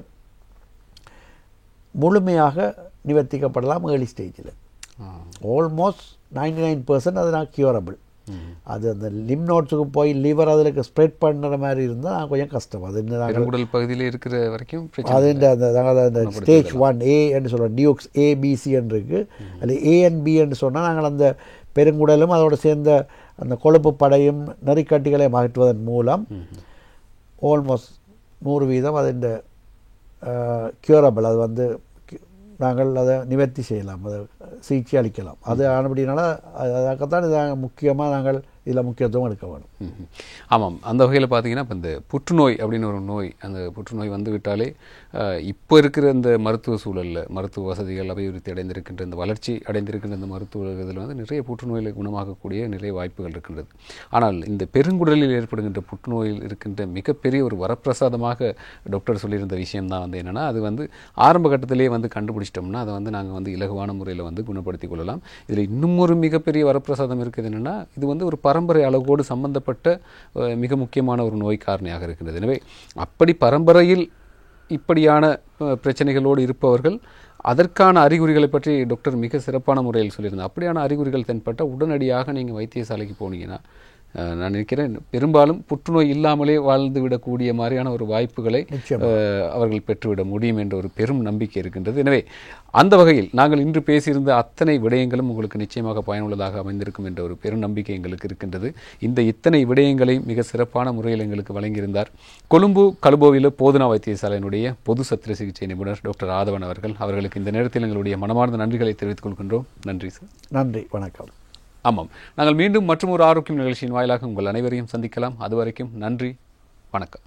முழுமையாக நிவர்த்திக்கப்படலாம் ஏர்லி ஸ்டேஜில். ஆல்மோஸ்ட் 99% அது நான் கியூரபிள். அது அந்த லிம் நோட்ஸுக்கு போய் லிவர் அதில் ஸ்ப்ரெட் பண்ணுற மாதிரி இருந்தால் நான் கொஞ்சம் கஷ்டம். அது பெருங்குடல் பகுதியில் இருக்கிற வரைக்கும் அது அந்த ஸ்டேஜ் 1A என்று சொல்கிறோம், டியூக்ஸ் ABC என்று இருக்குது. அதில் A and B என்று சொன்னால் நாங்கள் அந்த பெருங்குடலும் அதோடு சேர்ந்த அந்த கொழுப்பு படையும் நெறிக்கட்டிகளை மாற்றுவதன் மூலம் ஆல்மோஸ்ட் 100% அது இந்த கியூரபிள். அது வந்து நாங்கள் அதை நிவர்த்தி செய்யலாம், அதை சிகிச்சை அளிக்கலாம். அது ஆனபடினால அதுக்காகத்தான் இதை முக்கியமாக நாங்கள் இதில் முக்கியத்துவம் எடுக்க வேணும். ஆமாம், அந்த வகையில் பார்த்தீங்கன்னா இப்போ இந்த புற்றுநோய் அப்படின்னு ஒரு நோய், அந்த புற்றுநோய் வந்து விட்டாலே இப்போ இருக்கிற இந்த மருத்துவ சூழலில் மருத்துவ வசதிகள் அபிவிருத்தி அடைந்திருக்கின்ற இந்த வளர்ச்சி அடைந்திருக்கின்ற இந்த மருத்துவ இதில் வந்து நிறைய புற்றுநோயில் குணமாகக்கூடிய நிறைய வாய்ப்புகள் இருக்கின்றது. ஆனால் இந்த பெருங்குடலில் ஏற்படுகின்ற புற்றுநோயில் இருக்கின்ற மிகப்பெரிய ஒரு வரப்பிரசாதமாக டாக்டர் சொல்லியிருந்த விஷயம்தான் வந்து என்னென்னா, அது வந்து ஆரம்ப கட்டத்திலேயே வந்து கண்டுபிடிச்சிட்டோம்னா அதை வந்து நாங்கள் வந்து இலகுவான முறையில் வந்து குணப்படுத்தி கொள்ளலாம். இதில் இன்னும் ஒரு மிகப்பெரிய வரப்பிரசாதம் இருக்குது என்னென்னா, இது வந்து ஒரு பரம்பரை அளவோடு சம்பந்தப்பட்ட மிக முக்கியமான ஒரு நோய் காரணியாக இருக்கின்றது. எனவே அப்படி பரம்பரையில் இப்படியான பிரச்சனைகளோடு இருப்பவர்கள் அதற்கான அறிகுறிகளை பற்றி டாக்டர் மிக சிறப்பான முறையில் சொல்லியிருந்தார். அப்படியான அறிகுறிகள் தென்பட்ட உடனடியாக நீங்கள் வைத்தியசாலைக்கு போனீங்கன்னா நான் நினைக்கிறேன் பெரும்பாலும் புற்றுநோய் இல்லாமலே வாழ்ந்து விடக்கூடிய மாதிரியான ஒரு வாய்ப்புகளை அவர்கள் பெற்றுவிட முடியும் என்ற ஒரு பெரும் நம்பிக்கை இருக்கின்றது. எனவே அந்த வகையில் நாங்கள் இன்று பேசியிருந்த அத்தனை விடயங்களும் உங்களுக்கு நிச்சயமாக பயனுள்ளதாக அமைந்திருக்கும் என்ற ஒரு பெரும் நம்பிக்கை எங்களுக்கு இருக்கின்றது. இந்த இத்தனை விடயங்களை மிக சிறப்பான முறையில் எங்களுக்கு வழங்கியிருந்தார் கொழும்பு கலுபோவில போதனா வைத்தியசாலையினுடைய பொது சத்திர சிகிச்சை நிபுணர் டாக்டர் ஆதவன் அவர்கள். அவர்களுக்கு இந்த நேரத்தில் எங்களுடைய மனமார்ந்த நன்றிகளை தெரிவித்துக் கொள்கின்றோம். நன்றி சார். நன்றி, வணக்கம். ஆமாம், நாங்கள் மீண்டும் மற்றும் ஒரு ஆரோக்கியம் நிகழ்ச்சியின் வாயிலாக உங்கள் அனைவரையும் சந்திக்கலாம். அதுவரைக்கும் நன்றி, வணக்கம்.